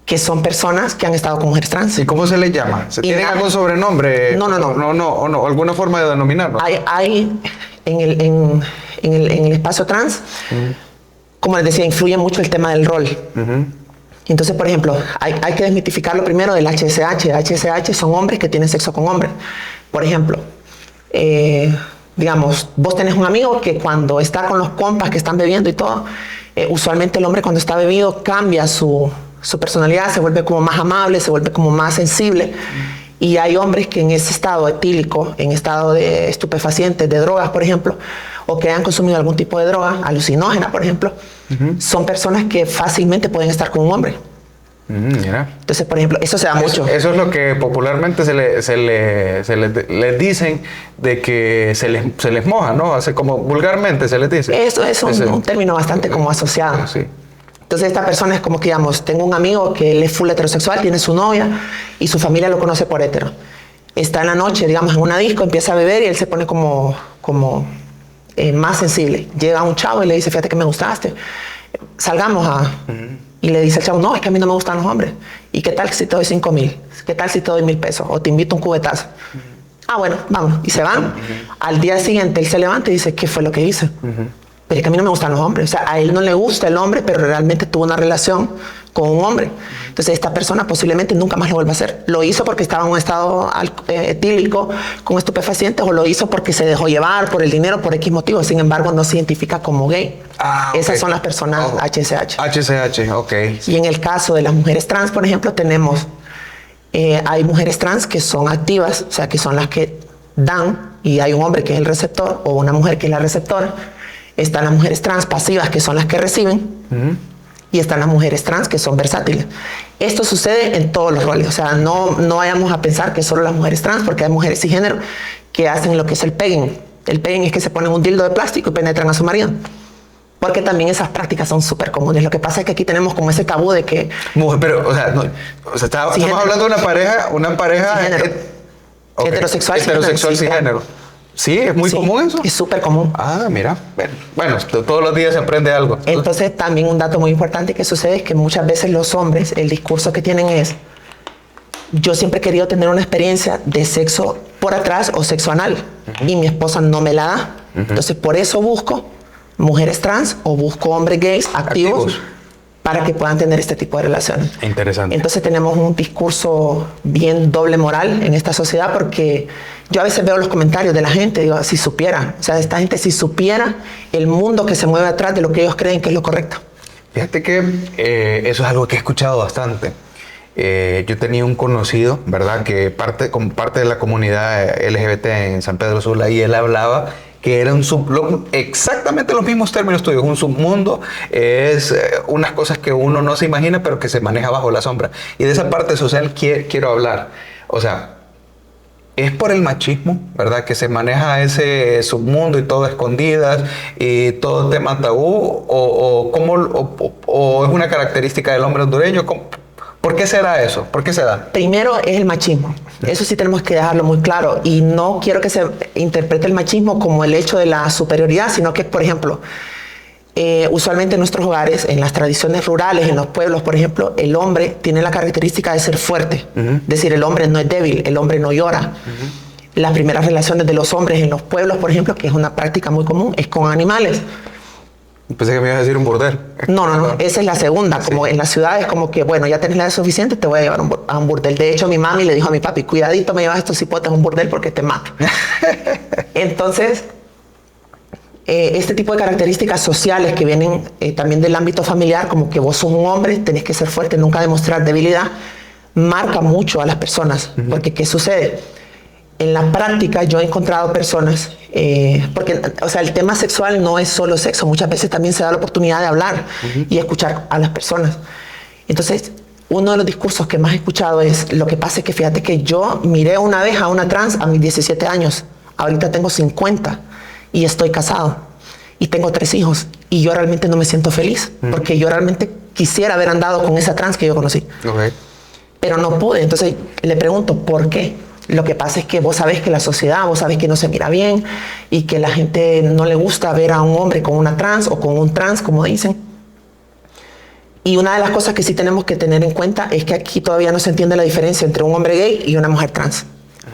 que son personas que han estado con mujeres trans. ¿Y cómo se les llama? ¿Tienen algún sobrenombre? No. No, alguna forma de denominarlo. Hay en el espacio trans, como les decía, influye mucho el tema del rol. Entonces, por ejemplo, hay que desmitificarlo primero del HSH. HSH son hombres que tienen sexo con hombres. Por ejemplo, digamos, vos tenés un amigo que cuando está con los compas que están bebiendo y todo, usualmente el hombre cuando está bebido cambia su personalidad, se vuelve como más amable, se vuelve como más sensible Y hay hombres que en ese estado etílico, en estado de estupefacientes, de drogas, por ejemplo, o que han consumido algún tipo de droga, alucinógena, por ejemplo, son personas que fácilmente pueden estar con un hombre. Mira. Entonces, por ejemplo, eso se da mucho. Eso es lo que popularmente les dicen de que se les moja, ¿no? Hace como vulgarmente se les dice. Eso es un término bastante como asociado. Sí. Entonces, esta persona es como que, digamos, tengo un amigo que él es full heterosexual, tiene su novia y su familia lo conoce por hetero. Está en la noche, digamos, en una disco, empieza a beber y él se pone como más sensible. Llega un chavo y le dice, fíjate que me gustaste, salgamos a... Y le dice el chavo, no, es que a mí no me gustan los hombres. ¿Y qué tal si te doy 5,000? ¿Qué tal si te doy 1,000 pesos? O te invito a un cubetazo. Ah, bueno, vamos. Y se van. Al día siguiente él se levanta y dice, ¿qué fue lo que hice? Pero es que a mí no me gustan los hombres. O sea, a él no le gusta el hombre, pero realmente tuvo una relación con un hombre. Entonces esta persona posiblemente nunca más lo vuelva a hacer. Lo hizo porque estaba en un estado etílico, con estupefacientes, o lo hizo porque se dejó llevar por el dinero, por X motivo. Sin embargo, no se identifica como gay. Okay. Esas son las personas HSH. HSH, ok. Y en el caso de las mujeres trans, por ejemplo, tenemos, hay mujeres trans que son activas, o sea, que son las que dan, y hay un hombre que es el receptor, o una mujer que es la receptora. Están las mujeres trans pasivas, que son las que reciben, y están las mujeres trans, que son versátiles. Esto sucede en todos los roles, o sea, no vayamos a pensar que solo las mujeres trans, porque hay mujeres cisgénero que hacen lo que es el pegging. El pegging es que se ponen un dildo de plástico y penetran a su marido. Porque también esas prácticas son súper comunes. Lo que pasa es que aquí tenemos como ese tabú de que... Pero, o sea, estamos hablando de una pareja heterosexual cisgénero. Sí, es muy común eso. Es súper común. Ah, mira. Bueno, todos los días se aprende algo. Entonces, también un dato muy importante que sucede es que muchas veces los hombres, el discurso que tienen es, yo siempre he querido tener una experiencia de sexo por atrás o sexo anal, y mi esposa no me la da. Entonces, por eso busco mujeres trans o busco hombres gays activos para que puedan tener este tipo de relaciones. Interesante. Entonces tenemos un discurso bien doble moral en esta sociedad, porque yo a veces veo los comentarios de la gente, digo, si supiera, o sea, esta gente si supiera el mundo que se mueve atrás de lo que ellos creen que es lo correcto. Fíjate que eso es algo que he escuchado bastante. Yo tenía un conocido, ¿verdad?, que como parte de la comunidad LGBT en San Pedro Sula, y él hablaba que era exactamente los mismos términos tuyos, un submundo, es unas cosas que uno no se imagina, pero que se maneja bajo la sombra. Y de esa parte social quiero hablar. O sea, es por el machismo, ¿verdad?, que se maneja ese submundo y todo a escondidas y todo tema tabú, o es una característica del hombre hondureño. ¿Por qué será eso? ¿Por qué se da? Primero es el machismo. Eso sí tenemos que dejarlo muy claro. Y no quiero que se interprete el machismo como el hecho de la superioridad, sino que, por ejemplo, usualmente en nuestros hogares, en las tradiciones rurales, en los pueblos, por ejemplo, el hombre tiene la característica de ser fuerte. Es decir, el hombre no es débil, el hombre no llora. Las primeras relaciones de los hombres en los pueblos, por ejemplo, que es una práctica muy común, es con animales. Pensé que me ibas a decir un burdel. No. Esa es la segunda. Como en las ciudades, como que, bueno, ya tenés la edad suficiente, te voy a llevar a un burdel. De hecho, mi mami le dijo a mi papi, cuidadito, me llevas estos hipotes a un burdel porque te mato. Entonces, este tipo de características sociales que vienen también del ámbito familiar, como que vos sos un hombre, tenés que ser fuerte, nunca demostrar debilidad, marca mucho a las personas. Porque, ¿qué sucede? En la práctica yo he encontrado personas, porque, o sea, el tema sexual no es solo sexo, muchas veces también se da la oportunidad de hablar y escuchar a las personas. Entonces, uno de los discursos que más he escuchado es, lo que pasa es que fíjate que yo miré una vez a una trans a mis 17 años, ahorita tengo 50 y estoy casado y tengo 3 hijos y yo realmente no me siento feliz porque yo realmente quisiera haber andado con esa trans que yo conocí. Pero no pude, entonces le pregunto, ¿por qué? Lo que pasa es que vos sabés que la sociedad, vos sabés que no se mira bien y que la gente no le gusta ver a un hombre con una trans o con un trans, como dicen. Y una de las cosas que sí tenemos que tener en cuenta es que aquí todavía no se entiende la diferencia entre un hombre gay y una mujer trans.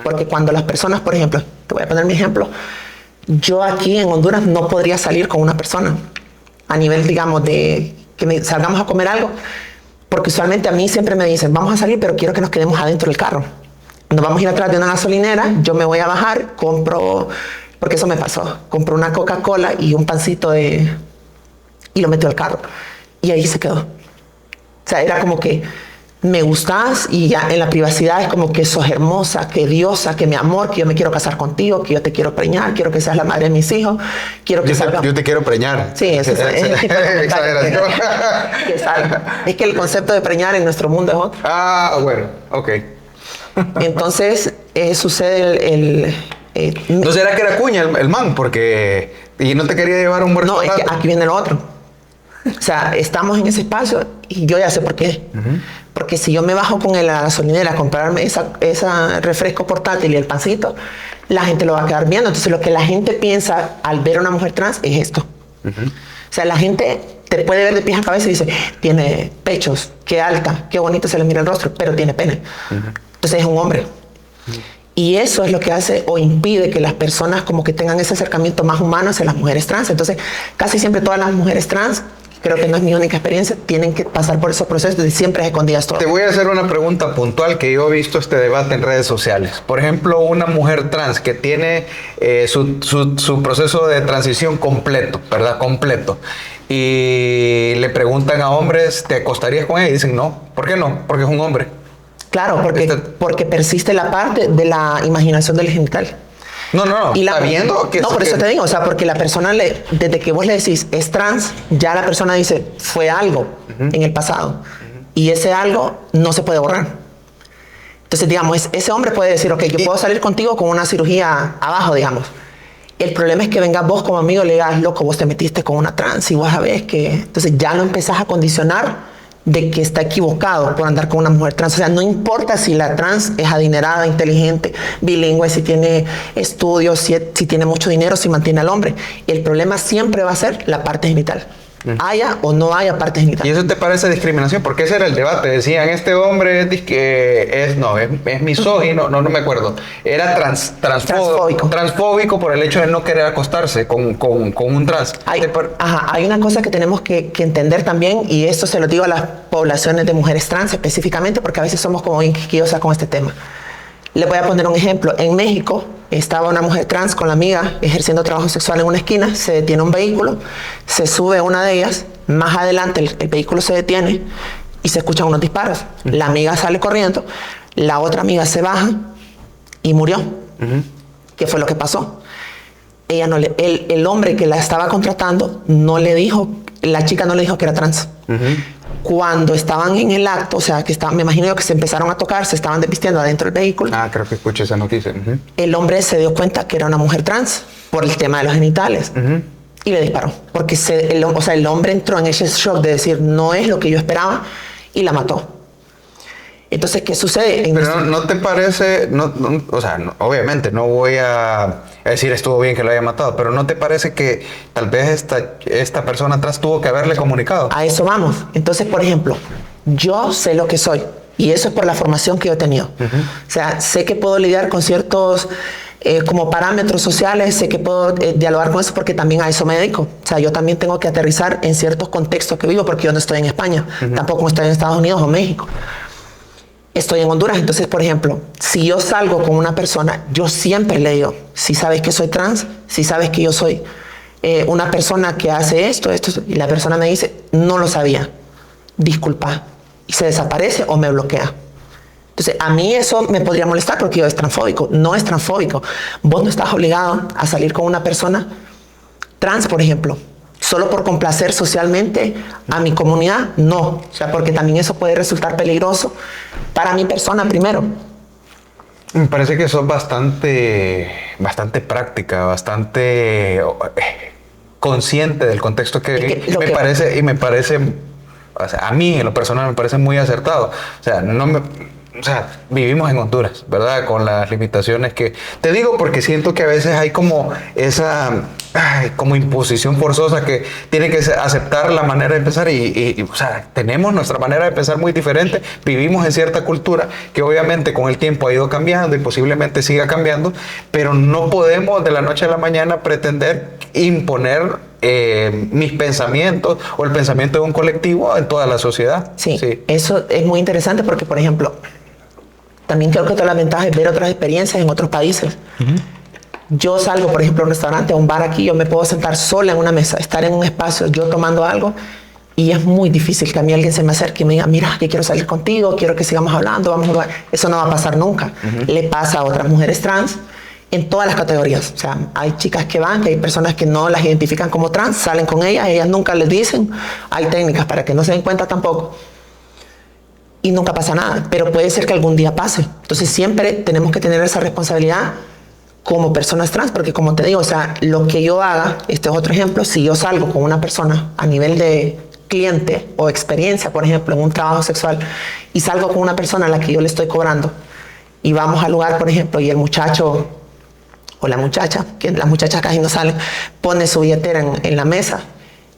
Porque cuando las personas, por ejemplo, te voy a poner mi ejemplo, yo aquí en Honduras no podría salir con una persona a nivel, digamos, de que salgamos a comer algo, porque usualmente a mí siempre me dicen, vamos a salir, pero quiero que nos quedemos adentro del carro. Nos vamos a ir atrás de una gasolinera, yo me voy a bajar, compro, porque eso me pasó, compro una Coca-Cola y un pancito y lo meto al carro. Y ahí se quedó. O sea, era como que me gustas y ya en la privacidad es como que sos hermosa, que diosa, que mi amor, que yo me quiero casar contigo, que yo te quiero preñar, quiero que seas la madre de mis hijos, quiero que salga... Yo te quiero preñar. Sí, ese es el tipo de exageración. que salga. Es que el concepto de preñar en nuestro mundo es otro. Ah, bueno, ok. Entonces sucede ¿No será que era cuña el man? Porque... Y no te quería llevar a un buen No, es que restaurante. aquí viene lo otro. O sea, estamos en ese espacio y yo ya sé por qué. Porque si yo me bajo con la gasolinera a comprarme esa refresco portátil y el pancito, la gente lo va a quedar viendo. Entonces lo que la gente piensa al ver a una mujer trans es esto. O sea, la gente te puede ver de pies a cabeza y dice, tiene pechos, qué alta, qué bonito se le mira el rostro, pero tiene pene. Entonces es un hombre. Y eso es lo que hace o impide que las personas como que tengan ese acercamiento más humano hacia las mujeres trans. Entonces, casi siempre todas las mujeres trans, creo que no es mi única experiencia, tienen que pasar por esos procesos y siempre es escondidas todo. Te voy a hacer una pregunta puntual que yo he visto este debate en redes sociales. Por ejemplo, una mujer trans que tiene su proceso de transición completo, ¿verdad? Completo. Y le preguntan a hombres, ¿te acostarías con ella? Y dicen, no. ¿Por qué no? Porque es un hombre. Claro, porque persiste la parte de la imaginación del genital. No. Y está viendo que... No, por eso te digo, o sea, porque la persona, desde que vos le decís es trans, ya la persona dice, fue algo en el pasado. Y ese algo no se puede borrar. Entonces, digamos, ese hombre puede decir, ok, yo puedo salir contigo con una cirugía abajo, digamos. El problema es que vengas vos como amigo y le digas, loco, vos te metiste con una trans y vos sabés que... Entonces ya lo empezás a condicionar de que está equivocado por andar con una mujer trans. O sea, no importa si la trans es adinerada, inteligente, bilingüe, si tiene estudios, si tiene mucho dinero, si mantiene al hombre. El problema siempre va a ser la parte genital. Haya o no haya parte genital. ¿Y eso te parece discriminación? Porque ese era el debate. Decían, este hombre es misógino, no me acuerdo. Era transfóbico por el hecho de no querer acostarse con un trans. Hay una cosa que tenemos que entender también, y esto se lo digo a las poblaciones de mujeres trans específicamente, porque a veces somos como bien quisquillosas con este tema. Le voy a poner un ejemplo. En México estaba una mujer trans con la amiga ejerciendo trabajo sexual en una esquina, se detiene un vehículo, se sube una de ellas, más adelante el vehículo se detiene y se escuchan unos disparos. La amiga sale corriendo, la otra amiga se baja y murió. ¿Qué fue lo que pasó? Ella no el hombre que la estaba contratando no le dijo, la chica no le dijo que era trans. Cuando estaban en el acto, o sea, me imagino yo que se empezaron a tocar, se estaban desvistiendo adentro del vehículo. Ah, creo que escuché esa noticia. El hombre se dio cuenta que era una mujer trans por el tema de los genitales y le disparó. Porque el hombre entró en ese shock de decir, no es lo que yo esperaba, y la mató. Entonces, ¿qué sucede? Pero no te parece, obviamente no voy a decir estuvo bien que lo haya matado, pero ¿no te parece que tal vez esta persona atrás tuvo que haberle comunicado? A eso vamos. Entonces, por ejemplo, yo sé lo que soy y eso es por la formación que yo he tenido. O sea, sé que puedo lidiar con ciertos como parámetros sociales, sé que puedo dialogar con eso porque también a eso me dedico. O sea, yo también tengo que aterrizar en ciertos contextos que vivo porque yo no estoy en España, tampoco estoy en Estados Unidos o México. Estoy en Honduras, entonces, por ejemplo, si yo salgo con una persona, yo siempre le digo, si sabes que soy trans, si sabes que yo soy una persona que hace esto, y la persona me dice, no lo sabía, disculpa, y se desaparece o me bloquea. Entonces, a mí eso me podría molestar porque yo es transfóbico. No es transfóbico. Vos no estás obligado a salir con una persona trans, por ejemplo, solo por complacer socialmente a mi comunidad, no. O sea, porque también eso puede resultar peligroso para mi persona primero. Me parece que sos bastante práctica, bastante consciente del contexto me parece, o sea, a mí en lo personal me parece muy acertado. O sea, vivimos en Honduras, ¿verdad? Con las limitaciones que... Te digo porque siento que a veces hay como esa... como imposición forzosa que tiene que aceptar la manera de pensar o sea, tenemos nuestra manera de pensar muy diferente, vivimos en cierta cultura que obviamente con el tiempo ha ido cambiando y posiblemente siga cambiando, pero no podemos de la noche a la mañana pretender imponer mis pensamientos o el pensamiento de un colectivo en toda la sociedad. Sí, eso es muy interesante porque, por ejemplo, también creo que otra de las ventajas es ver otras experiencias en otros países. Yo salgo, por ejemplo, a un restaurante, a un bar aquí, yo me puedo sentar sola en una mesa, estar en un espacio, yo tomando algo, Y es muy difícil que a mí alguien se me acerque y me diga, mira, que quiero salir contigo, quiero que sigamos hablando, vamos a jugar. Eso no va a pasar nunca. Le pasa a otras mujeres trans en todas las categorías. O sea, hay chicas que van, que hay personas que no las identifican como trans, salen con ellas nunca les dicen. Hay técnicas para que no se den cuenta tampoco. Y nunca pasa nada, pero puede ser que algún día pase. Entonces siempre tenemos que tener esa responsabilidad como personas trans, porque como te digo, o sea, lo que yo haga, este es otro ejemplo, si yo salgo con una persona a nivel de cliente o experiencia, por ejemplo, en un trabajo sexual, y salgo con una persona a la que yo le estoy cobrando, y vamos al lugar, por ejemplo, y el muchacho o la muchacha, que las muchachas casi no salen, pone su billetera en la mesa,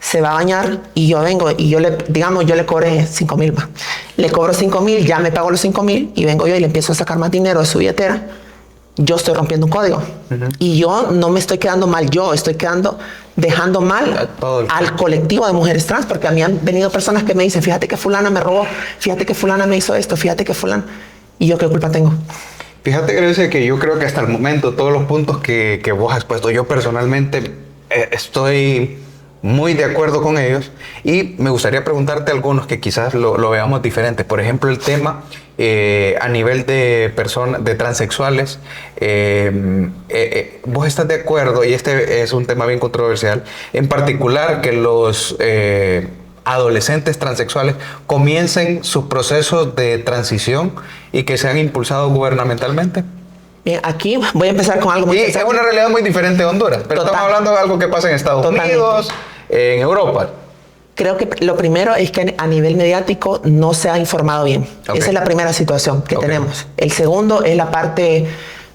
se va a bañar y yo vengo y yo le cobré 5,000 más. Le cobro 5,000, ya me pago los 5,000 y vengo yo y le empiezo a sacar más dinero de su billetera. Yo estoy rompiendo un código. Y yo no me estoy quedando mal, yo estoy dejando mal al colectivo de mujeres trans, porque a mí han venido personas que me dicen, fíjate que fulana me robó, fíjate que fulana me hizo esto, fíjate que fulana... ¿Y yo qué culpa tengo? Fíjate, Grecia, que yo creo que hasta el momento todos los puntos que vos has puesto, yo personalmente estoy muy de acuerdo con ellos, y me gustaría preguntarte algunos que quizás lo veamos diferente. Por ejemplo, el tema a nivel de personas, de transexuales, vos estás de acuerdo, y este es un tema bien controversial, en particular que los adolescentes transexuales comiencen sus procesos de transición y que sean impulsados gubernamentalmente. Aquí voy a empezar con algo muy interesante. Es una realidad muy diferente de Honduras, pero estamos hablando de algo que pasa en Estados Unidos, en Europa. Creo que lo primero es que a nivel mediático no se ha informado bien. Esa es la primera situación que tenemos. El segundo es la parte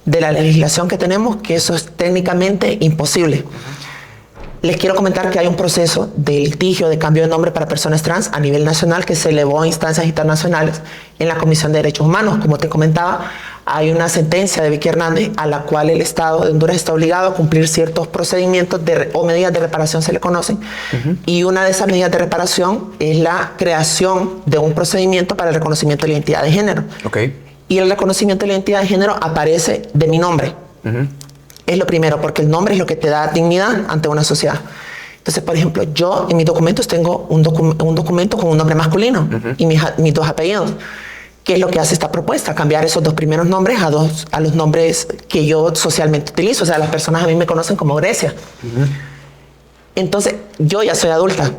de la legislación que tenemos, que eso es técnicamente imposible. Les quiero comentar que hay un proceso de litigio de cambio de nombre para personas trans a nivel nacional que se elevó a instancias internacionales en la Comisión de Derechos Humanos. Como te comentaba, hay una sentencia de Vicky Hernández a la cual el Estado de Honduras está obligado a cumplir ciertos procedimientos o medidas de reparación, se le conocen. Y una de esas medidas de reparación es la creación de un procedimiento para el reconocimiento de la identidad de género. Y el reconocimiento de la identidad de género aparece de mi nombre. Es lo primero, porque el nombre es lo que te da dignidad ante una sociedad. Entonces, por ejemplo, yo en mis documentos tengo un documento con un nombre masculino y mis dos apellidos. ¿Qué es lo que hace esta propuesta? Cambiar esos dos primeros nombres a los nombres que yo socialmente utilizo. O sea, las personas a mí me conocen como Grecia. Entonces, yo ya soy adulta.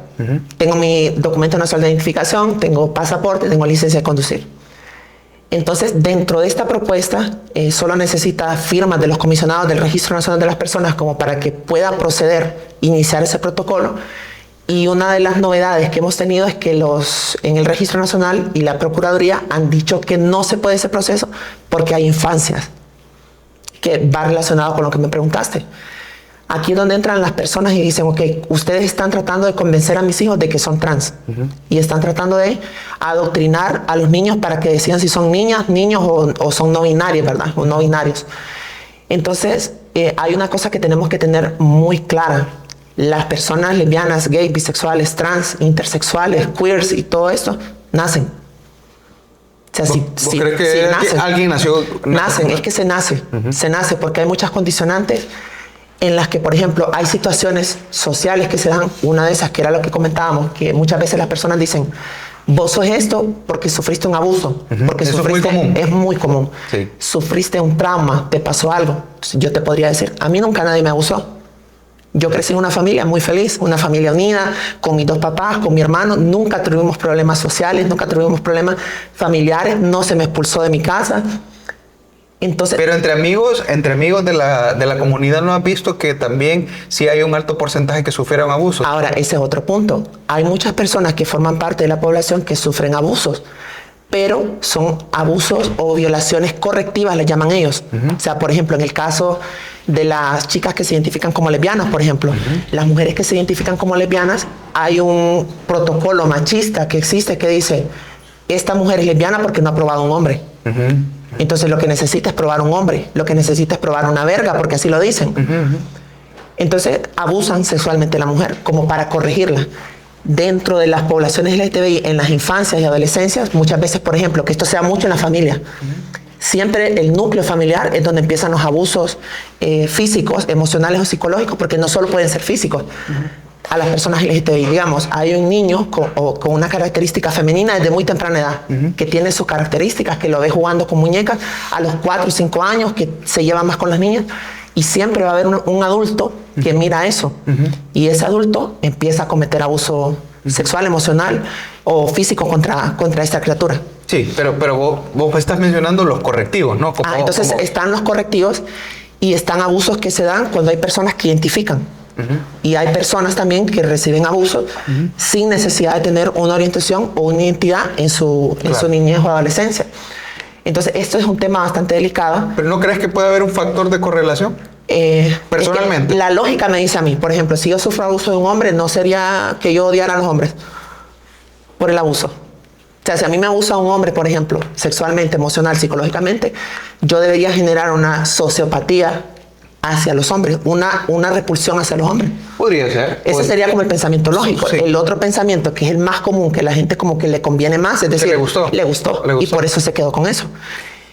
Tengo mi documento nacional de identificación, tengo pasaporte, tengo licencia de conducir. Entonces, dentro de esta propuesta, solo necesita firmas de los comisionados del Registro Nacional de las Personas como para que pueda proceder, iniciar ese protocolo. Y una de las novedades que hemos tenido es que en el Registro Nacional y la Procuraduría han dicho que no se puede ese proceso porque hay infancias, que va relacionado con lo que me preguntaste. Aquí es donde entran las personas y dicen, ok, ustedes están tratando de convencer a mis hijos de que son trans y están tratando de adoctrinar a los niños para que decidan si son niñas, niños o son no binarios, ¿verdad? O no binarios. Entonces, hay una cosa que tenemos que tener muy clara. Las personas lesbianas, gays, bisexuales, trans, intersexuales, queers y todo esto, nacen. O sea, ¿Vos crees que alguien nació? Nacen, es que se nace. Se nace porque hay muchas condicionantes en las que, por ejemplo, hay situaciones sociales que se dan. Una de esas, que era lo que comentábamos, que muchas veces las personas dicen, vos sos esto porque sufriste un abuso. Porque eso sufriste, es muy común. Es muy común. Sí. Sufriste un trauma, te pasó algo. Entonces, yo te podría decir, a mí nunca nadie me abusó. Yo crecí en una familia muy feliz, una familia unida, con mis dos papás, con mi hermano. Nunca tuvimos problemas sociales, nunca tuvimos problemas familiares. No se me expulsó de mi casa. Entonces, pero entre amigos de la comunidad, ¿no has visto que también sí hay un alto porcentaje que sufrieron abusos? Ahora, ese es otro punto. Hay muchas personas que forman parte de la población que sufren abusos, pero son abusos o violaciones correctivas, les llaman ellos. O sea, por ejemplo, en el caso de las chicas que se identifican como lesbianas, por ejemplo, las mujeres que se identifican como lesbianas, hay un protocolo machista que existe que dice, esta mujer es lesbiana porque no ha probado un hombre. Entonces lo que necesita es probar un hombre, lo que necesita es probar una verga, porque así lo dicen. Entonces abusan sexualmente de la mujer como para corregirla. Dentro de las poblaciones LGTBI, en las infancias y adolescencias, muchas veces, por ejemplo, que esto sea mucho en la familia, siempre el núcleo familiar es donde empiezan los abusos físicos, emocionales o psicológicos, porque no solo pueden ser físicos. a las personas LGTBI. Digamos, hay un niño con una característica femenina desde muy temprana edad, que tiene sus características, que lo ve jugando con muñecas a los 4 o 5 años, que se lleva más con las niñas, y siempre va a haber un adulto que mira eso, y ese adulto empieza a cometer abuso sexual, emocional o físico contra esta criatura. Sí, pero vos estás mencionando los correctivos, ¿no? Entonces están los correctivos y están abusos que se dan cuando hay personas que identifican. Y hay personas también que reciben abusos sin necesidad de tener una orientación o una identidad en su niñez o adolescencia. Entonces, esto es un tema bastante delicado. ¿Pero no crees que puede haber un factor de correlación? Personalmente. Es que la lógica me dice a mí, por ejemplo, si yo sufro abuso de un hombre, no sería que yo odiara a los hombres por el abuso. O sea, si a mí me abusa un hombre, por ejemplo, sexualmente, emocional, psicológicamente, yo debería generar una sociopatía hacia los hombres, una repulsión hacia los hombres. Podría ser. Ese sería como el pensamiento lógico. Sí. El otro pensamiento, que es el más común, que la gente como que le conviene más, es decir, le gustó. Y por eso se quedó con eso.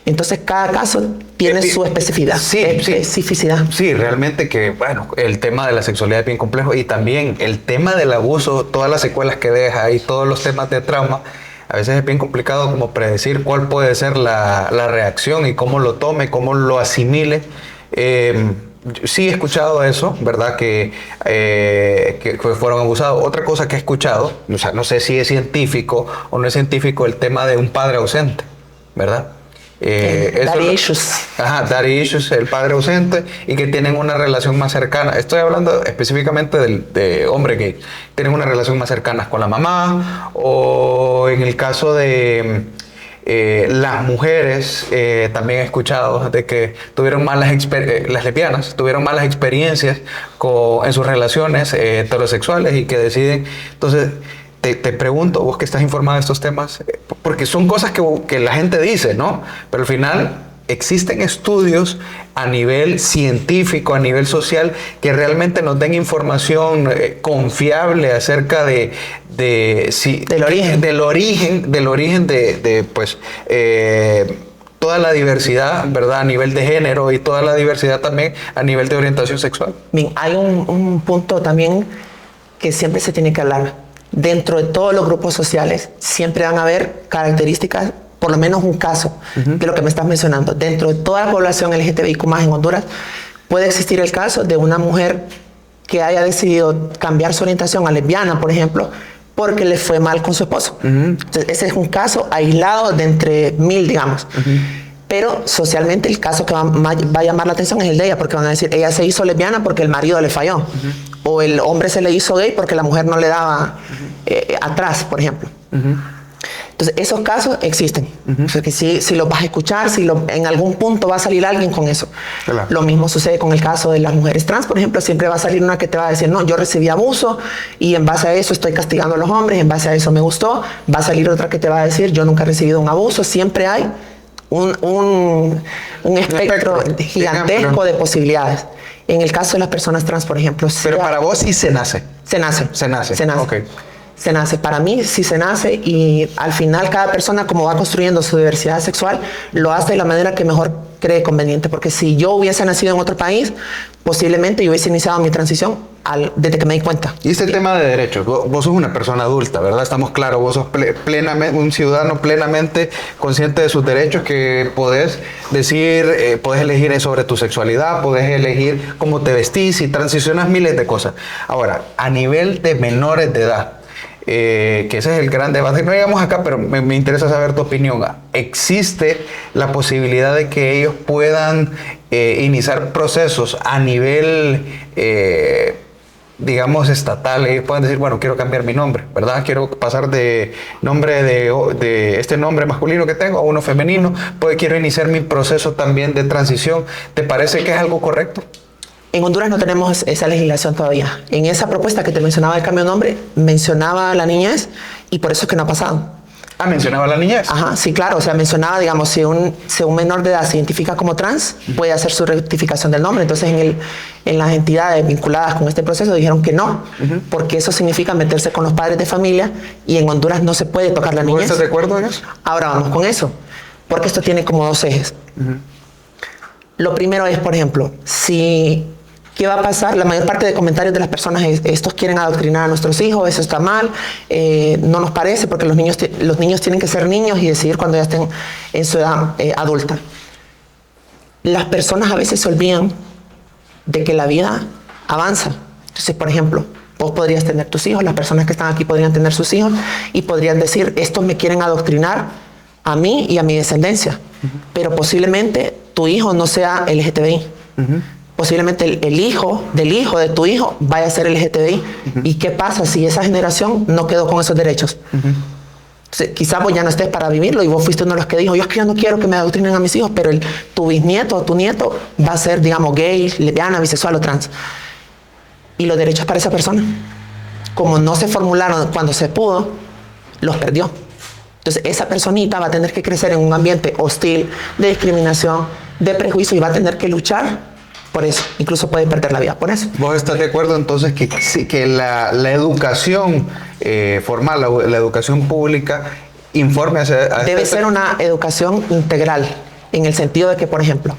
Entonces, cada caso tiene su especificidad. Especificidad. Sí, realmente que, bueno, el tema de la sexualidad es bien complejo y también el tema del abuso, todas las secuelas que deja y todos los temas de trauma, a veces es bien complicado como predecir cuál puede ser la reacción y cómo lo tome, cómo lo asimile. Sí he escuchado eso, ¿verdad? Que fueron abusados. Otra cosa que he escuchado, o sea, no sé si es científico o no es científico, el tema de un padre ausente, ¿verdad? Daddy issues. Ajá, daddy issues, el padre ausente y que tienen una relación más cercana. Estoy hablando específicamente de hombres gay. Tienen una relación más cercana con la mamá o en el caso de las mujeres, también he escuchado de que tuvieron las lesbianas tuvieron malas experiencias en sus relaciones heterosexuales y que deciden. Entonces, te pregunto, vos que estás informado de estos temas, porque son cosas que la gente dice, ¿no? Pero al final existen estudios a nivel científico, a nivel social, que realmente nos den información confiable acerca del origen de pues, toda la diversidad, ¿verdad? A nivel de género y toda la diversidad también a nivel de orientación sexual. Bien, hay un punto también que siempre se tiene que hablar. Dentro de todos los grupos sociales siempre van a haber características, por lo menos un caso de lo que me estás mencionando. Dentro de toda la población LGTBIQ+ en Honduras puede existir el caso de una mujer que haya decidido cambiar su orientación a lesbiana, por ejemplo, porque le fue mal con su esposo. Entonces, ese es un caso aislado de entre 1000, digamos. Pero socialmente el caso que va a llamar la atención es el de ella, porque van a decir, ella se hizo lesbiana porque el marido le falló. O el hombre se le hizo gay porque la mujer no le daba atrás, por ejemplo. Entonces, esos casos existen. O sea, que si los vas a escuchar, en algún punto va a salir alguien con eso. Claro. Lo mismo sucede con el caso de las mujeres trans, por ejemplo. Siempre va a salir una que te va a decir, no, yo recibí abuso y en base a eso estoy castigando a los hombres, en base a eso me gustó. Va a salir otra que te va a decir, yo nunca he recibido un abuso. Siempre hay un espectro gigantesco de posibilidades. En el caso de las personas trans, por ejemplo... Pero para vos sí se nace. Se nace. Okay. Se nace. Para mí sí se nace y al final cada persona, como va construyendo su diversidad sexual, lo hace de la manera que mejor cree conveniente. Porque si yo hubiese nacido en otro país, posiblemente yo hubiese iniciado mi transición desde que me di cuenta. Y este tema de derechos, vos sos una persona adulta, ¿verdad? Estamos claros, vos sos plenamente un ciudadano plenamente consciente de sus derechos, que podés decir, podés elegir sobre tu sexualidad, podés elegir cómo te vestís y transicionas miles de cosas. Ahora, a nivel de menores de edad, que ese es el gran debate. No llegamos acá, pero me interesa saber tu opinión. ¿Existe la posibilidad de que ellos puedan iniciar procesos a nivel, digamos, estatal? Ellos pueden decir, bueno, quiero cambiar mi nombre, ¿verdad? Quiero pasar de nombre de este nombre masculino que tengo a uno femenino. Quiero iniciar mi proceso también de transición. ¿Te parece que es algo correcto? En Honduras no tenemos esa legislación todavía. En esa propuesta que te mencionaba del cambio de nombre, mencionaba la niñez y por eso es que no ha pasado. Ah, mencionaba la niñez. Ajá, sí, claro. O sea, mencionaba, digamos, si un menor de edad se identifica como trans, puede hacer su rectificación del nombre. Entonces, en las entidades vinculadas con este proceso dijeron que no, porque eso significa meterse con los padres de familia y en Honduras no se puede tocar la niñez. ¿Estás de acuerdo en eso? Ahora vamos con eso, porque esto tiene como dos ejes. Lo primero es, por ejemplo, si ¿qué va a pasar? La mayor parte de comentarios de las personas es, estos quieren adoctrinar a nuestros hijos, eso está mal, no nos parece, porque los niños tienen que ser niños y decidir cuando ya estén en su edad adulta. Las personas a veces se olvidan de que la vida avanza. Entonces, por ejemplo, vos podrías tener tus hijos, las personas que están aquí podrían tener sus hijos y podrían decir, estos me quieren adoctrinar a mí y a mi descendencia, pero posiblemente tu hijo no sea LGTBI. Posiblemente el hijo del hijo de tu hijo vaya a ser LGTBI. ¿Y qué pasa si esa generación no quedó con esos derechos? Entonces, quizás vos ya no estés para vivirlo y vos fuiste uno de los que dijo, yo es que yo no quiero que me adoctrinen a mis hijos, pero tu bisnieto o tu nieto va a ser, digamos, gay, lesbiana, bisexual o trans. Y los derechos para esa persona, como no se formularon cuando se pudo, los perdió. Entonces, esa personita va a tener que crecer en un ambiente hostil, de discriminación, de prejuicio, y va a tener que luchar por eso. Incluso puede perder la vida por eso. ¿Vos estás de acuerdo entonces que la educación formal, la educación pública, informe hacia debe ser una educación integral, en el sentido de que, por ejemplo,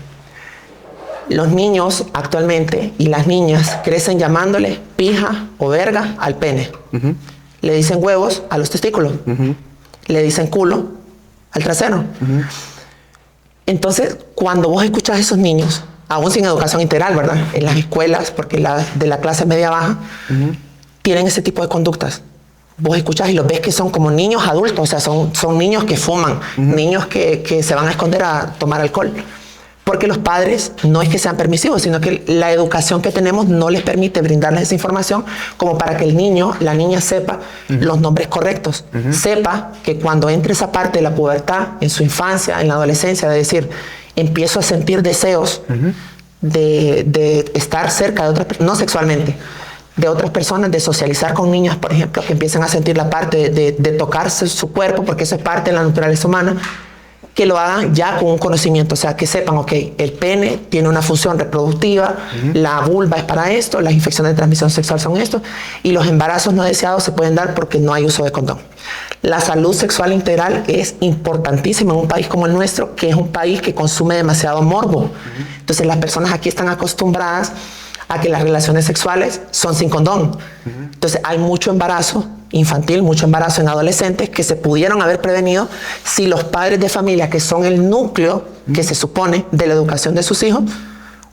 los niños actualmente y las niñas crecen llamándole pija o verga al pene. Le dicen huevos a los testículos. Le dicen culo al trasero. Entonces, cuando vos escuchas a esos niños, aún sin educación integral, ¿verdad? En las escuelas, porque de la clase media baja, tienen ese tipo de conductas. Vos escuchás y los ves que son como niños adultos, o sea, son niños que fuman, niños que se van a esconder a tomar alcohol. Porque los padres no es que sean permisivos, sino que la educación que tenemos no les permite brindarles esa información como para que el niño, la niña sepa los nombres correctos. Sepa que cuando entre esa parte de la pubertad, en su infancia, en la adolescencia, de decir, empiezo a sentir deseos de estar cerca de otras personas, no sexualmente, de otras personas, de socializar con niños, por ejemplo, que empiezan a sentir la parte de tocarse su cuerpo, porque eso es parte de la naturaleza humana, que lo hagan ya con un conocimiento, o sea, que sepan, ok, el pene tiene una función reproductiva, la vulva es para esto, las infecciones de transmisión sexual son esto, y los embarazos no deseados se pueden dar porque no hay uso de condón. La salud sexual integral es importantísima en un país como el nuestro, que es un país que consume demasiado morbo. Entonces, las personas aquí están acostumbradas a que las relaciones sexuales son sin condón. Entonces, hay mucho embarazo infantil, mucho embarazo en adolescentes que se pudieron haber prevenido si los padres de familia, que son el núcleo que se supone de la educación de sus hijos,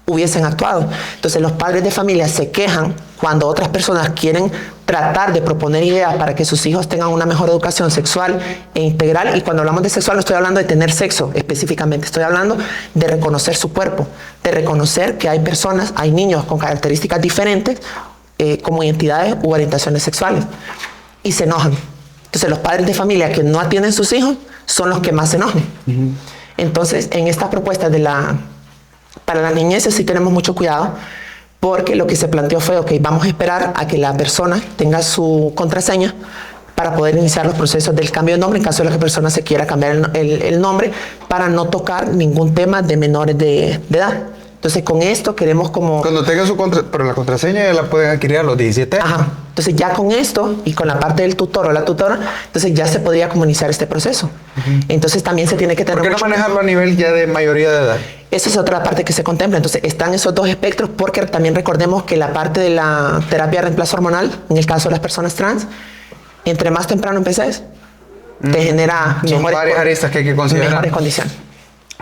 hubiesen actuado. Entonces, los padres de familia se quejan cuando otras personas quieren tratar de proponer ideas para que sus hijos tengan una mejor educación sexual e integral. Y cuando hablamos de sexual no estoy hablando de tener sexo específicamente, estoy hablando de reconocer su cuerpo, de reconocer que hay personas, hay niños con características diferentes como identidades u orientaciones sexuales. Y se enojan. Entonces, los padres de familia que no atienden a sus hijos son los que más se enojan. Entonces, en estas propuestas para la niñez sí tenemos mucho cuidado, porque lo que se planteó fue, ok, vamos a esperar a que la persona tenga su contraseña para poder iniciar los procesos del cambio de nombre en caso de que la persona se quiera cambiar el nombre, para no tocar ningún tema de menores de edad. Entonces, con esto queremos como... Cuando tenga pero la contraseña ya la pueden adquirir a los 17 años. Ajá. Entonces, ya con esto y con la parte del tutor o la tutora, entonces ya se podría como iniciar este proceso. Entonces, también se tiene que tener... ¿Por qué no manejarlo a nivel ya de mayoría de edad? Esa es otra parte que se contempla. Entonces, están esos dos espectros, porque también recordemos que la parte de la terapia de reemplazo hormonal, en el caso de las personas trans, entre más temprano empeces, te genera Son varias aristas que hay que considerar. Mejores condiciones.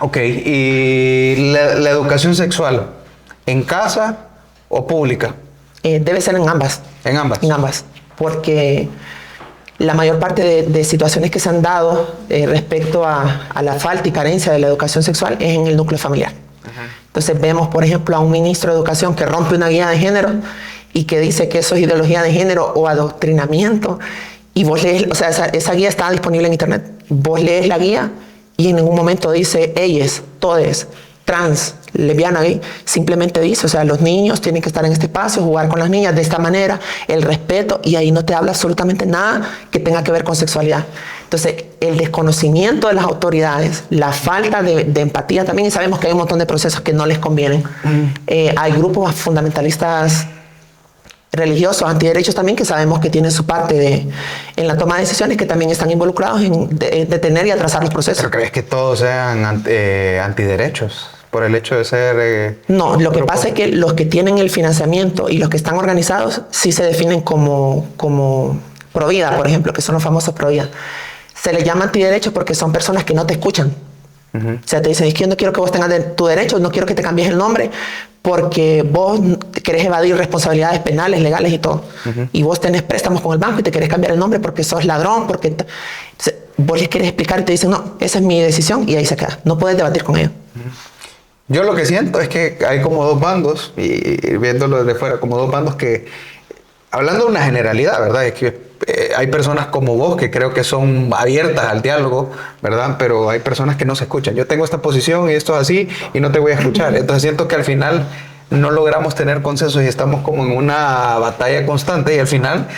Ok, ¿y la educación sexual en casa o pública? Debe ser en ambas. En ambas. En ambas, porque la mayor parte de situaciones que se han dado respecto a la falta y carencia de la educación sexual es en el núcleo familiar. Entonces vemos, por ejemplo, a un ministro de educación que rompe una guía de género y que dice que eso es ideología de género o adoctrinamiento, y vos lees, o sea, esa guía está disponible en internet, vos lees la guía y en ningún momento dice ellas, todes, trans, lesbiana, gay, simplemente dice, o sea, los niños tienen que estar en este espacio, jugar con las niñas de esta manera, el respeto, y ahí no te habla absolutamente nada que tenga que ver con sexualidad. Entonces, el desconocimiento de las autoridades, la falta de empatía también, y sabemos que hay un montón de procesos que no les convienen. Hay grupos fundamentalistas religiosos, antiderechos también, que sabemos que tienen su parte en la toma de decisiones, que también están involucrados en detener y atrasar los procesos. ¿Pero crees que todos sean antiderechos? por el hecho de ser... No, lo que pasa es que los que tienen el financiamiento y los que están organizados sí se definen como provida, por ejemplo, que son los famosos provida. Se les llama antiderechos porque son personas que no te escuchan. O sea, te dicen, es que yo no quiero que vos tengas tu derecho, no quiero que te cambies el nombre porque vos querés evadir responsabilidades penales, legales y todo. Y vos tenés préstamos con el banco y te querés cambiar el nombre porque sos ladrón, porque... Entonces, vos les querés explicar y te dicen, no, esa es mi decisión y ahí se queda. No puedes debatir con ellos. Yo lo que siento es que hay como dos bandos, y viéndolo desde fuera, como dos bandos que, hablando de una generalidad, ¿verdad? Es que hay personas como vos que creo que son abiertas al diálogo, ¿verdad? Pero hay personas que no se escuchan. Yo tengo esta posición y esto es así y no te voy a escuchar. Entonces siento que al final no logramos tener consensos y estamos como en una batalla constante y al final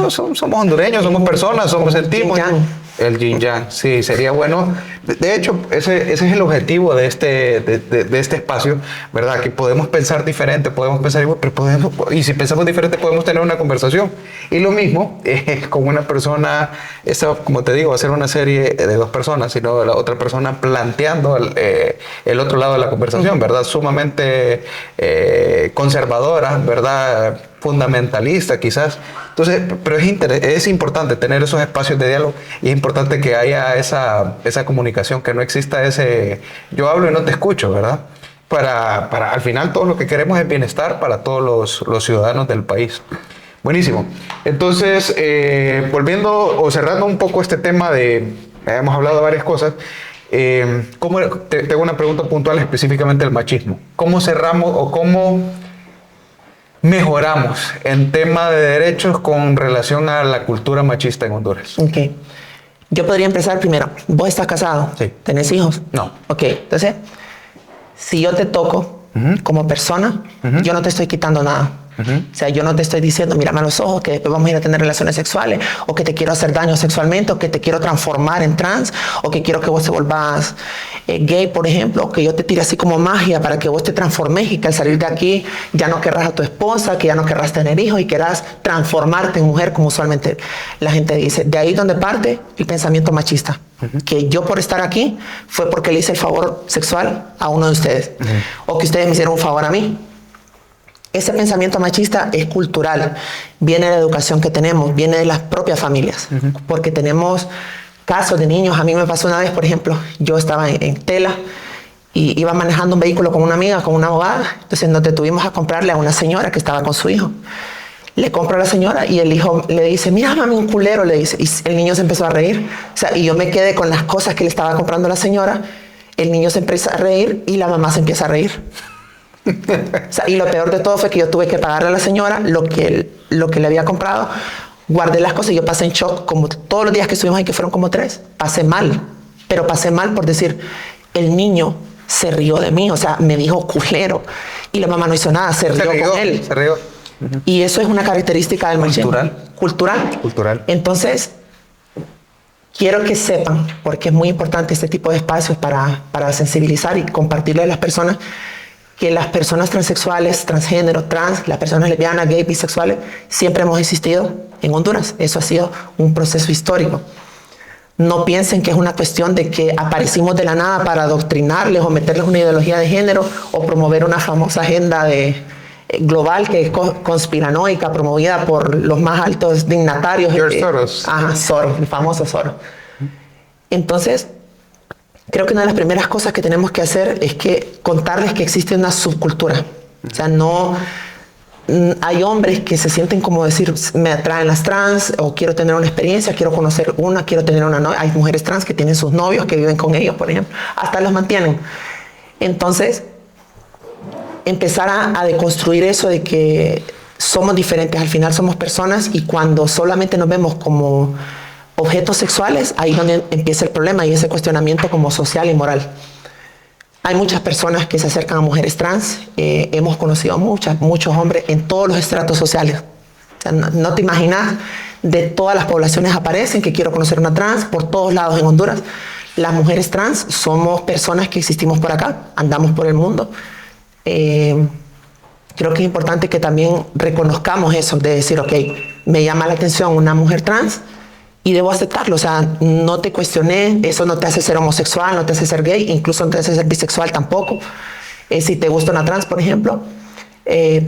somos hondureños, somos personas, sentimos... El yin yang, sí, sería bueno. De hecho, ese es el objetivo de este espacio, ¿verdad? Que podemos pensar diferente, podemos pensar igual, pero y si pensamos diferente podemos tener una conversación. Y lo mismo con una persona, como te digo, va a ser una serie de dos personas, sino la otra persona planteando el otro lado de la conversación, ¿verdad? Sumamente conservadora, ¿verdad? Fundamentalista quizás. Entonces, pero es importante tener esos espacios de diálogo y es importante que haya esa comunicación, que no exista ese yo hablo y no te escucho, ¿verdad? Para al final todo lo que queremos es bienestar para todos los ciudadanos del país. Buenísimo. Entonces, volviendo o cerrando un poco este tema hemos hablado de varias cosas, tengo una pregunta puntual específicamente del machismo. ¿Cómo cerramos o cómo mejoramos en tema de derechos con relación a la cultura machista en Honduras? Ok. Yo podría empezar primero. ¿Vos estás casado? Sí. ¿Tenés hijos? No. Ok. Entonces, si yo te toco como persona, yo no te estoy quitando nada. O sea, yo no te estoy diciendo, mírame a los ojos, que después vamos a ir a tener relaciones sexuales, o que te quiero hacer daño sexualmente, o que te quiero transformar en trans, o que quiero que vos te volvás gay, por ejemplo, o que yo te tire así como magia para que vos te transformes y que al salir de aquí ya no querrás a tu esposa, que ya no querrás tener hijos y querrás transformarte en mujer, como usualmente la gente dice. De ahí donde parte el pensamiento machista. Que yo por estar aquí fue porque le hice el favor sexual a uno de ustedes, o que ustedes me hicieron un favor a mí. Ese pensamiento machista es cultural, viene de la educación que tenemos, viene de las propias familias, porque tenemos casos de niños. A mí me pasó una vez, por ejemplo, yo estaba en Tela y iba manejando un vehículo con una amiga, con una abogada, entonces nos detuvimos a comprarle a una señora que estaba con su hijo. Le compro a la señora y el hijo le dice, mira mami, un culero, le dice, y el niño se empezó a reír. O sea, y yo me quedé con las cosas que le estaba comprando a la señora, el niño se empieza a reír y la mamá se empieza a reír. O sea, y lo peor de todo fue que yo tuve que pagarle a la señora lo que le había comprado. Guardé las cosas y yo pasé en shock, como todos los días que estuvimos ahí, que fueron como 3. Pasé mal, pero pasé mal por decir, el niño se rió de mí, o sea, me dijo culero. Y la mamá no hizo nada, se rió con él. Se rió. Y eso es una característica del machismo. Cultural. Entonces, quiero que sepan, porque es muy importante este tipo de espacios para sensibilizar y compartirle a las personas, que las personas transexuales, transgénero, trans, las personas lesbianas, gay, bisexuales, siempre hemos existido en Honduras. Eso ha sido un proceso histórico. No piensen que es una cuestión de que aparecimos de la nada para adoctrinarles o meterles una ideología de género o promover una famosa agenda global que es conspiranoica, promovida por los más altos dignatarios. George Soros. Ajá, Soros, el famoso Soros. Entonces, creo que una de las primeras cosas que tenemos que hacer es que contarles que existe una subcultura. O sea, no... Hay hombres que se sienten como decir, me atraen las trans, o quiero tener una experiencia, quiero conocer una, quiero tener una novia. Hay mujeres trans que tienen sus novios, que viven con ellos, por ejemplo. Hasta los mantienen. Entonces, empezar a deconstruir eso de que somos diferentes. Al final somos personas y cuando solamente nos vemos como objetos sexuales, ahí es donde empieza el problema y ese cuestionamiento como social y moral. Hay muchas personas que se acercan a mujeres trans. Hemos conocido muchos hombres en todos los estratos sociales. O sea, no te imaginas, de todas las poblaciones aparecen que quiero conocer una trans por todos lados en Honduras. Las mujeres trans somos personas que existimos por acá, andamos por el mundo. Creo que es importante que también reconozcamos eso, de decir, ok, me llama la atención una mujer trans, y debo aceptarlo. O sea, no te cuestioné, eso no te hace ser homosexual, no te hace ser gay, incluso no te hace ser bisexual tampoco. Si te gusta una trans, por ejemplo,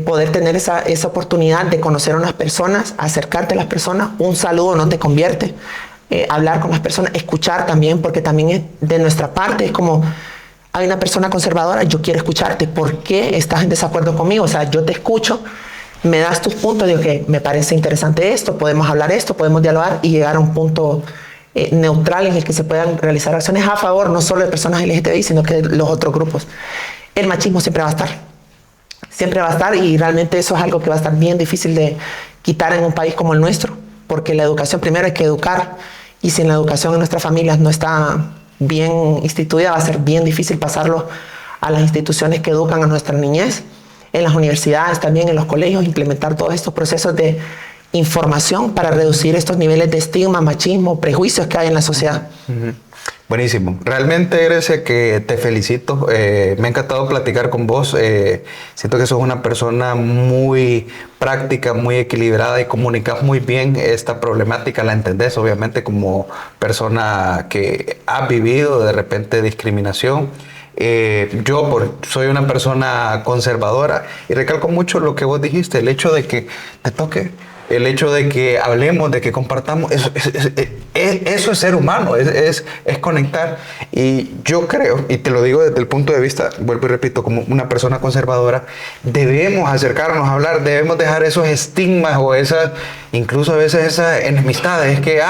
poder tener esa oportunidad de conocer a unas personas, acercarte a las personas, un saludo no te convierte, hablar con las personas, escuchar también, porque también es de nuestra parte, es como, hay una persona conservadora, yo quiero escucharte, ¿por qué estás en desacuerdo conmigo? O sea, yo te escucho, me das tus puntos, digo que me parece interesante esto, podemos hablar esto, podemos dialogar y llegar a un punto neutral en el que se puedan realizar acciones a favor, no solo de personas LGTBI, sino que de los otros grupos. El machismo siempre va a estar. Siempre va a estar, y realmente eso es algo que va a estar bien difícil de quitar en un país como el nuestro, porque la educación, primero hay que educar, y si en la educación en nuestras familias no está bien instituida, va a ser bien difícil pasarlo a las instituciones que educan a nuestra niñez, en las universidades también, en los colegios, implementar todos estos procesos de información para reducir estos niveles de estigma, machismo, prejuicios que hay en la sociedad. Buenísimo. Realmente, Grecia, que te felicito. Me ha encantado platicar con vos. Siento que sos una persona muy práctica, muy equilibrada y comunicas muy bien esta problemática. La entendés, obviamente, como persona que ha vivido de repente discriminación. Soy una persona conservadora y recalco mucho lo que vos dijiste, el hecho de que te toque, el hecho de que hablemos, de que compartamos, eso es ser humano, es conectar. Y yo creo, y te lo digo desde el punto de vista, vuelvo y repito, como una persona conservadora, debemos acercarnos a hablar, debemos dejar esos estigmas o esas, incluso a veces esas enemistades, que,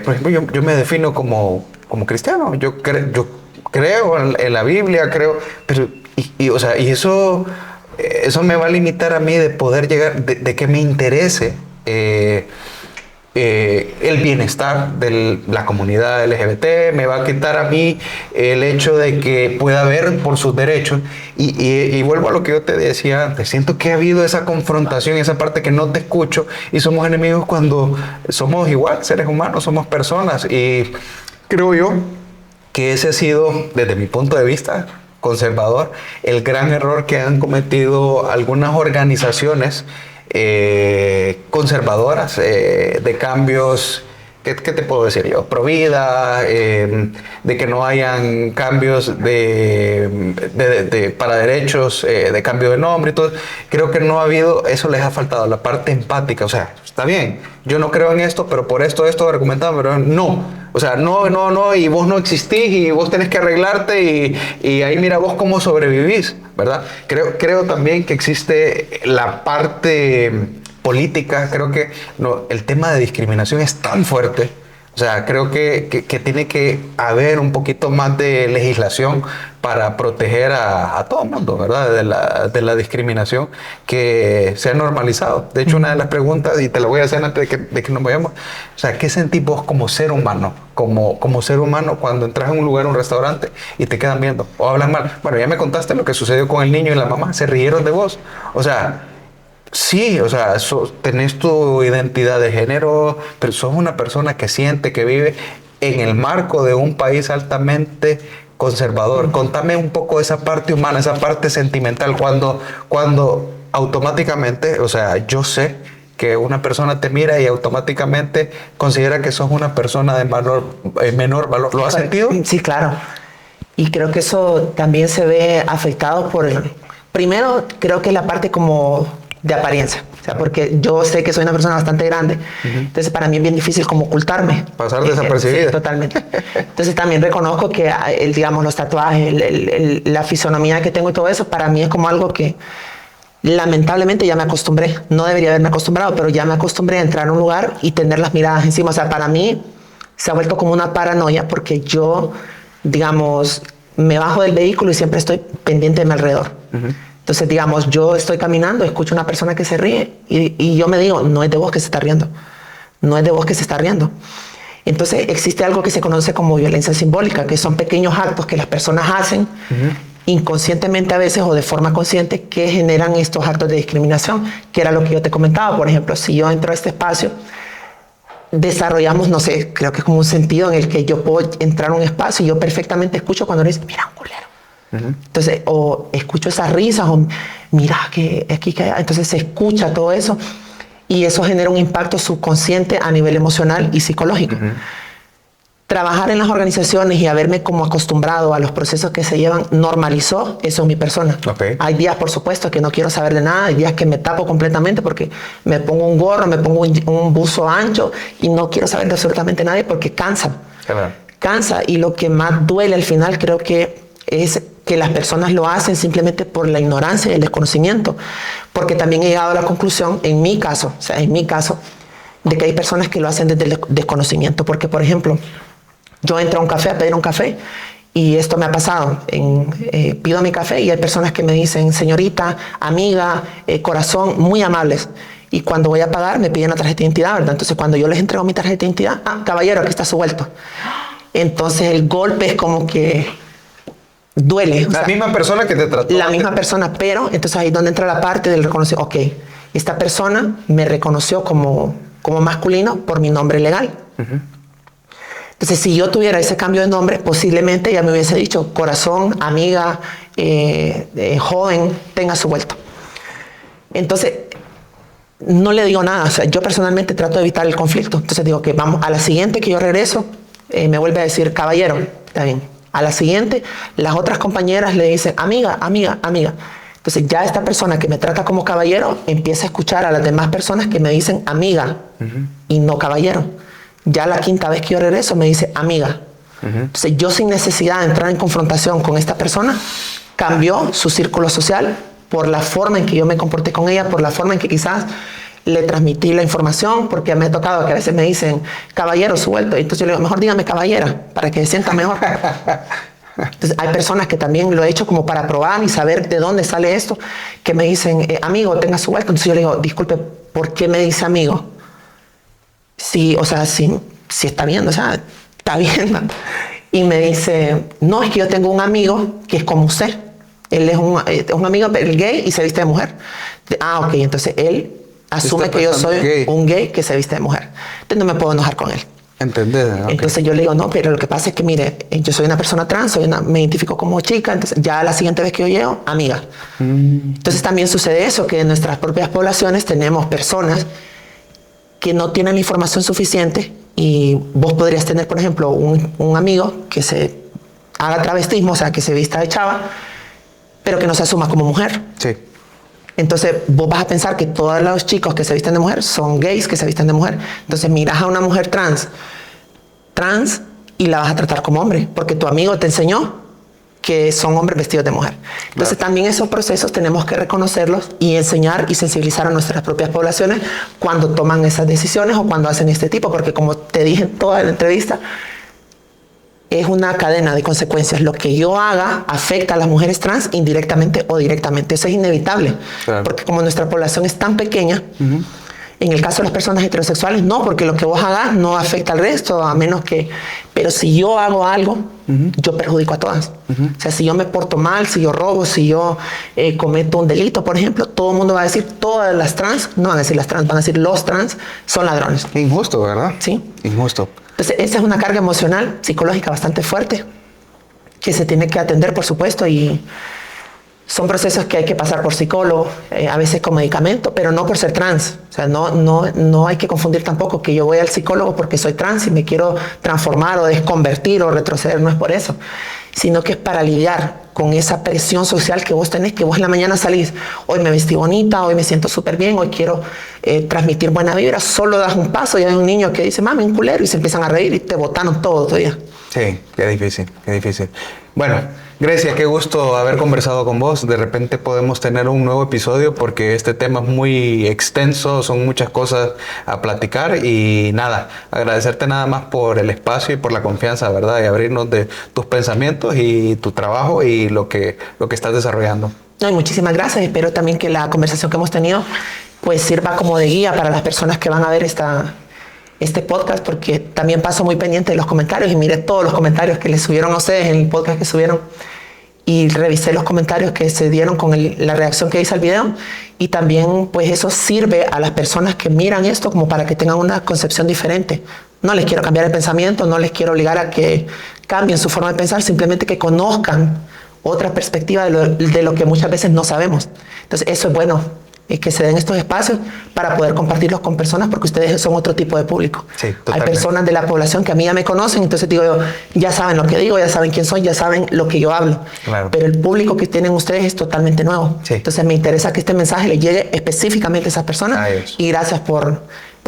por ejemplo, yo me defino como cristiano, yo creo en la Biblia, pero o sea, y eso me va a limitar a mí de poder llegar, de que me interese el bienestar de la comunidad LGBT, me va a quitar a mí el hecho de que pueda ver por sus derechos, y vuelvo a lo que yo te decía antes, siento que ha habido esa confrontación, esa parte que no te escucho, y somos enemigos cuando somos igual, seres humanos, somos personas, y creo yo que ese ha sido, desde mi punto de vista conservador, el gran error que han cometido algunas organizaciones conservadoras de cambios, ¿qué te puedo decir yo? Pro vida, de que no hayan cambios para derechos, de cambio de nombre y todo. Creo que no ha habido, eso les ha faltado, la parte empática. O sea, está bien, yo no creo en esto, pero por esto argumentado, pero no. O sea, no, y vos no existís y vos tenés que arreglarte y ahí mira vos cómo sobrevivís, ¿verdad? Creo también que existe la parte política, creo que el tema de discriminación es tan fuerte. O sea, creo que tiene que haber un poquito más de legislación para proteger a todo el mundo, ¿verdad? De la discriminación que se ha normalizado. De hecho, una de las preguntas, y te la voy a hacer antes de que nos vayamos, o sea, ¿qué sentís vos como ser humano? Como ser humano cuando entras en un lugar, un restaurante, y te quedan viendo o hablan mal. Bueno, ya me contaste lo que sucedió con el niño y la mamá, se rieron de vos. O sea, sí, o sea, tenés tu identidad de género, pero sos una persona que siente, que vive en el marco de un país altamente conservador. Contame un poco esa parte humana, esa parte sentimental, cuando automáticamente, o sea, yo sé que una persona te mira y automáticamente considera que sos una persona de menor valor. ¿Lo has sentido? Sí, claro. Y creo que eso también se ve afectado primero, creo que la parte como de apariencia, o sea, porque yo sé que soy una persona bastante grande, entonces para mí es bien difícil como ocultarme. Pasar desapercibida. Sí, totalmente. Entonces también reconozco que, digamos, los tatuajes, la fisonomía que tengo y todo eso, para mí es como algo que lamentablemente ya me acostumbré. No debería haberme acostumbrado, pero ya me acostumbré a entrar a un lugar y tener las miradas encima. O sea, para mí se ha vuelto como una paranoia porque yo, digamos, me bajo del vehículo y siempre estoy pendiente de mi alrededor. Entonces, digamos, yo estoy caminando, escucho una persona que se ríe y yo me digo, no es de vos que se está riendo. No es de vos que se está riendo. Entonces, existe algo que se conoce como violencia simbólica, que son pequeños actos que las personas hacen inconscientemente a veces o de forma consciente que generan estos actos de discriminación, que era lo que yo te comentaba. Por ejemplo, si yo entro a este espacio, desarrollamos, no sé, creo que es como un sentido en el que yo puedo entrar a un espacio y yo perfectamente escucho cuando dice, mira, un culero. Entonces, o escucho esas risas, o mira, que aquí, que allá. Entonces se escucha todo eso y eso genera un impacto subconsciente a nivel emocional y psicológico. trabajar en las organizaciones y haberme como acostumbrado a los procesos que se llevan normalizó eso en mi persona. Okay. Hay días, por supuesto, que no quiero saber de nada, hay días que me tapo completamente porque me pongo un gorro, me pongo un buzo ancho y no quiero saber de absolutamente nadie porque cansa. Claro. Cansa, y lo que más duele al final creo que es que las personas lo hacen simplemente por la ignorancia y el desconocimiento, porque también he llegado a la conclusión, en mi caso, de que hay personas que lo hacen desde el desconocimiento, porque por ejemplo, yo entro a un café a pedir un café y esto me ha pasado, pido mi café y hay personas que me dicen señorita, amiga, corazón, muy amables. Y cuando voy a pagar me piden la tarjeta de identidad, ¿verdad? Entonces cuando yo les entrego mi tarjeta de identidad, caballero, aquí está su vuelto. Entonces el golpe es como que duele. La misma persona que te trató. La misma persona, pero entonces ahí es donde entra la parte del reconocimiento. Ok, esta persona me reconoció como masculino por mi nombre legal. Uh-huh. Entonces, si yo tuviera ese cambio de nombre, posiblemente ya me hubiese dicho corazón, amiga, joven, tenga su vuelto. Entonces, no le digo nada. O sea, yo personalmente trato de evitar el conflicto. Entonces digo que vamos, a la siguiente que yo regreso, me vuelve a decir caballero, está bien. A la siguiente, las otras compañeras le dicen amiga, amiga, amiga. Entonces ya esta persona que me trata como caballero empieza a escuchar a las demás personas que me dicen amiga uh-huh. y no caballero. Ya la quinta vez que yo regreso me dice amiga. Uh-huh. Entonces yo, sin necesidad de entrar en confrontación con esta persona, cambió su círculo social por la forma en que yo me comporté con ella, por la forma en que quizás le transmití la información, porque me ha tocado que a veces me dicen caballero suelto, y entonces yo le digo mejor dígame caballera para que se sienta mejor. Entonces hay personas que también lo he hecho como para probar y saber de dónde sale esto, que me dicen amigo, tenga su vuelto. Entonces yo le digo disculpe, ¿por qué me dice amigo? Sí, o sea, sí está bien, o sea, está bien. Y me dice, no, es que yo tengo un amigo que es como usted. Él es un amigo gay y se viste de mujer. Ok, entonces él asume que yo soy un gay que se viste de mujer. Entonces no me puedo enojar con él. ¿Entendés? Okay. Entonces yo le digo, no, pero lo que pasa es que, mire, yo soy una persona trans, me identifico como chica, entonces ya la siguiente vez que yo llego, amiga. Entonces también sucede eso, que en nuestras propias poblaciones tenemos personas que no tienen la información suficiente, y vos podrías tener, por ejemplo, un amigo que se haga travestismo, o sea, que se vista de chava, pero que no se asuma como mujer. Sí. Entonces vos vas a pensar que todos los chicos que se visten de mujer son gays que se visten de mujer. Entonces miras a una mujer trans y la vas a tratar como hombre, porque tu amigo te enseñó que son hombres vestidos de mujer. Entonces también esos procesos tenemos que reconocerlos y enseñar y sensibilizar a nuestras propias poblaciones cuando toman esas decisiones o cuando hacen este tipo, porque como te dije en toda la entrevista, es una cadena de consecuencias. Lo que yo haga afecta a las mujeres trans indirectamente o directamente. Eso es inevitable. Claro. Porque como nuestra población es tan pequeña, uh-huh. En el caso de las personas heterosexuales, no, porque lo que vos hagas no afecta al resto, a menos que... Pero si yo hago algo, uh-huh. yo perjudico a todas. Uh-huh. O sea, si yo me porto mal, si yo robo, si yo cometo un delito, por ejemplo, todo el mundo va a decir, todas las trans, no van a decir las trans, van a decir los trans son ladrones. Injusto, ¿verdad? Sí. Injusto. Entonces, esa es una carga emocional, psicológica bastante fuerte, que se tiene que atender, por supuesto, y son procesos que hay que pasar por psicólogo, a veces con medicamento, pero no por ser trans. O sea, no hay que confundir tampoco que yo voy al psicólogo porque soy trans y me quiero transformar o desconvertir o retroceder, no es por eso, sino que es para lidiar con esa presión social que vos tenés, que vos en la mañana salís, hoy me vestí bonita, hoy me siento súper bien, hoy quiero transmitir buena vibra, solo das un paso y hay un niño que dice, mami, un culero, y se empiezan a reír y te botaron todo todavía. Sí, qué difícil, qué difícil. Bueno, Grecia, qué gusto haber conversado con vos. De repente podemos tener un nuevo episodio porque este tema es muy extenso, son muchas cosas a platicar y nada, agradecerte nada más por el espacio y por la confianza, ¿verdad? Y abrirnos de tus pensamientos y tu trabajo y lo que estás desarrollando. No, y muchísimas gracias. Espero también que la conversación que hemos tenido pues sirva como de guía para las personas que van a ver este podcast, porque también paso muy pendiente de los comentarios y miré todos los comentarios que les subieron a ustedes en el podcast que subieron y revisé los comentarios que se dieron con la reacción que hice al video, y también pues eso sirve a las personas que miran esto como para que tengan una concepción diferente. No les quiero cambiar el pensamiento, no les quiero obligar a que cambien su forma de pensar, simplemente que conozcan otra perspectiva de lo que muchas veces no sabemos. Entonces eso es bueno que se den estos espacios para poder compartirlos con personas, porque ustedes son otro tipo de público. Sí, hay totalmente. personas de la población que a mí ya me conocen, entonces digo yo, ya saben lo que digo, ya saben quién soy, ya saben lo que yo hablo. Claro. Pero el público que tienen ustedes es totalmente nuevo. Sí. Entonces me interesa que este mensaje le llegue específicamente a esas personas. Adiós. Y gracias por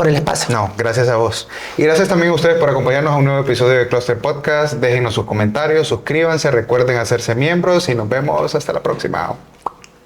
el espacio. No, gracias a vos. Y gracias también a ustedes por acompañarnos a un nuevo episodio de Cluster Podcast. Déjenos sus comentarios, suscríbanse, recuerden hacerse miembros y nos vemos hasta la próxima.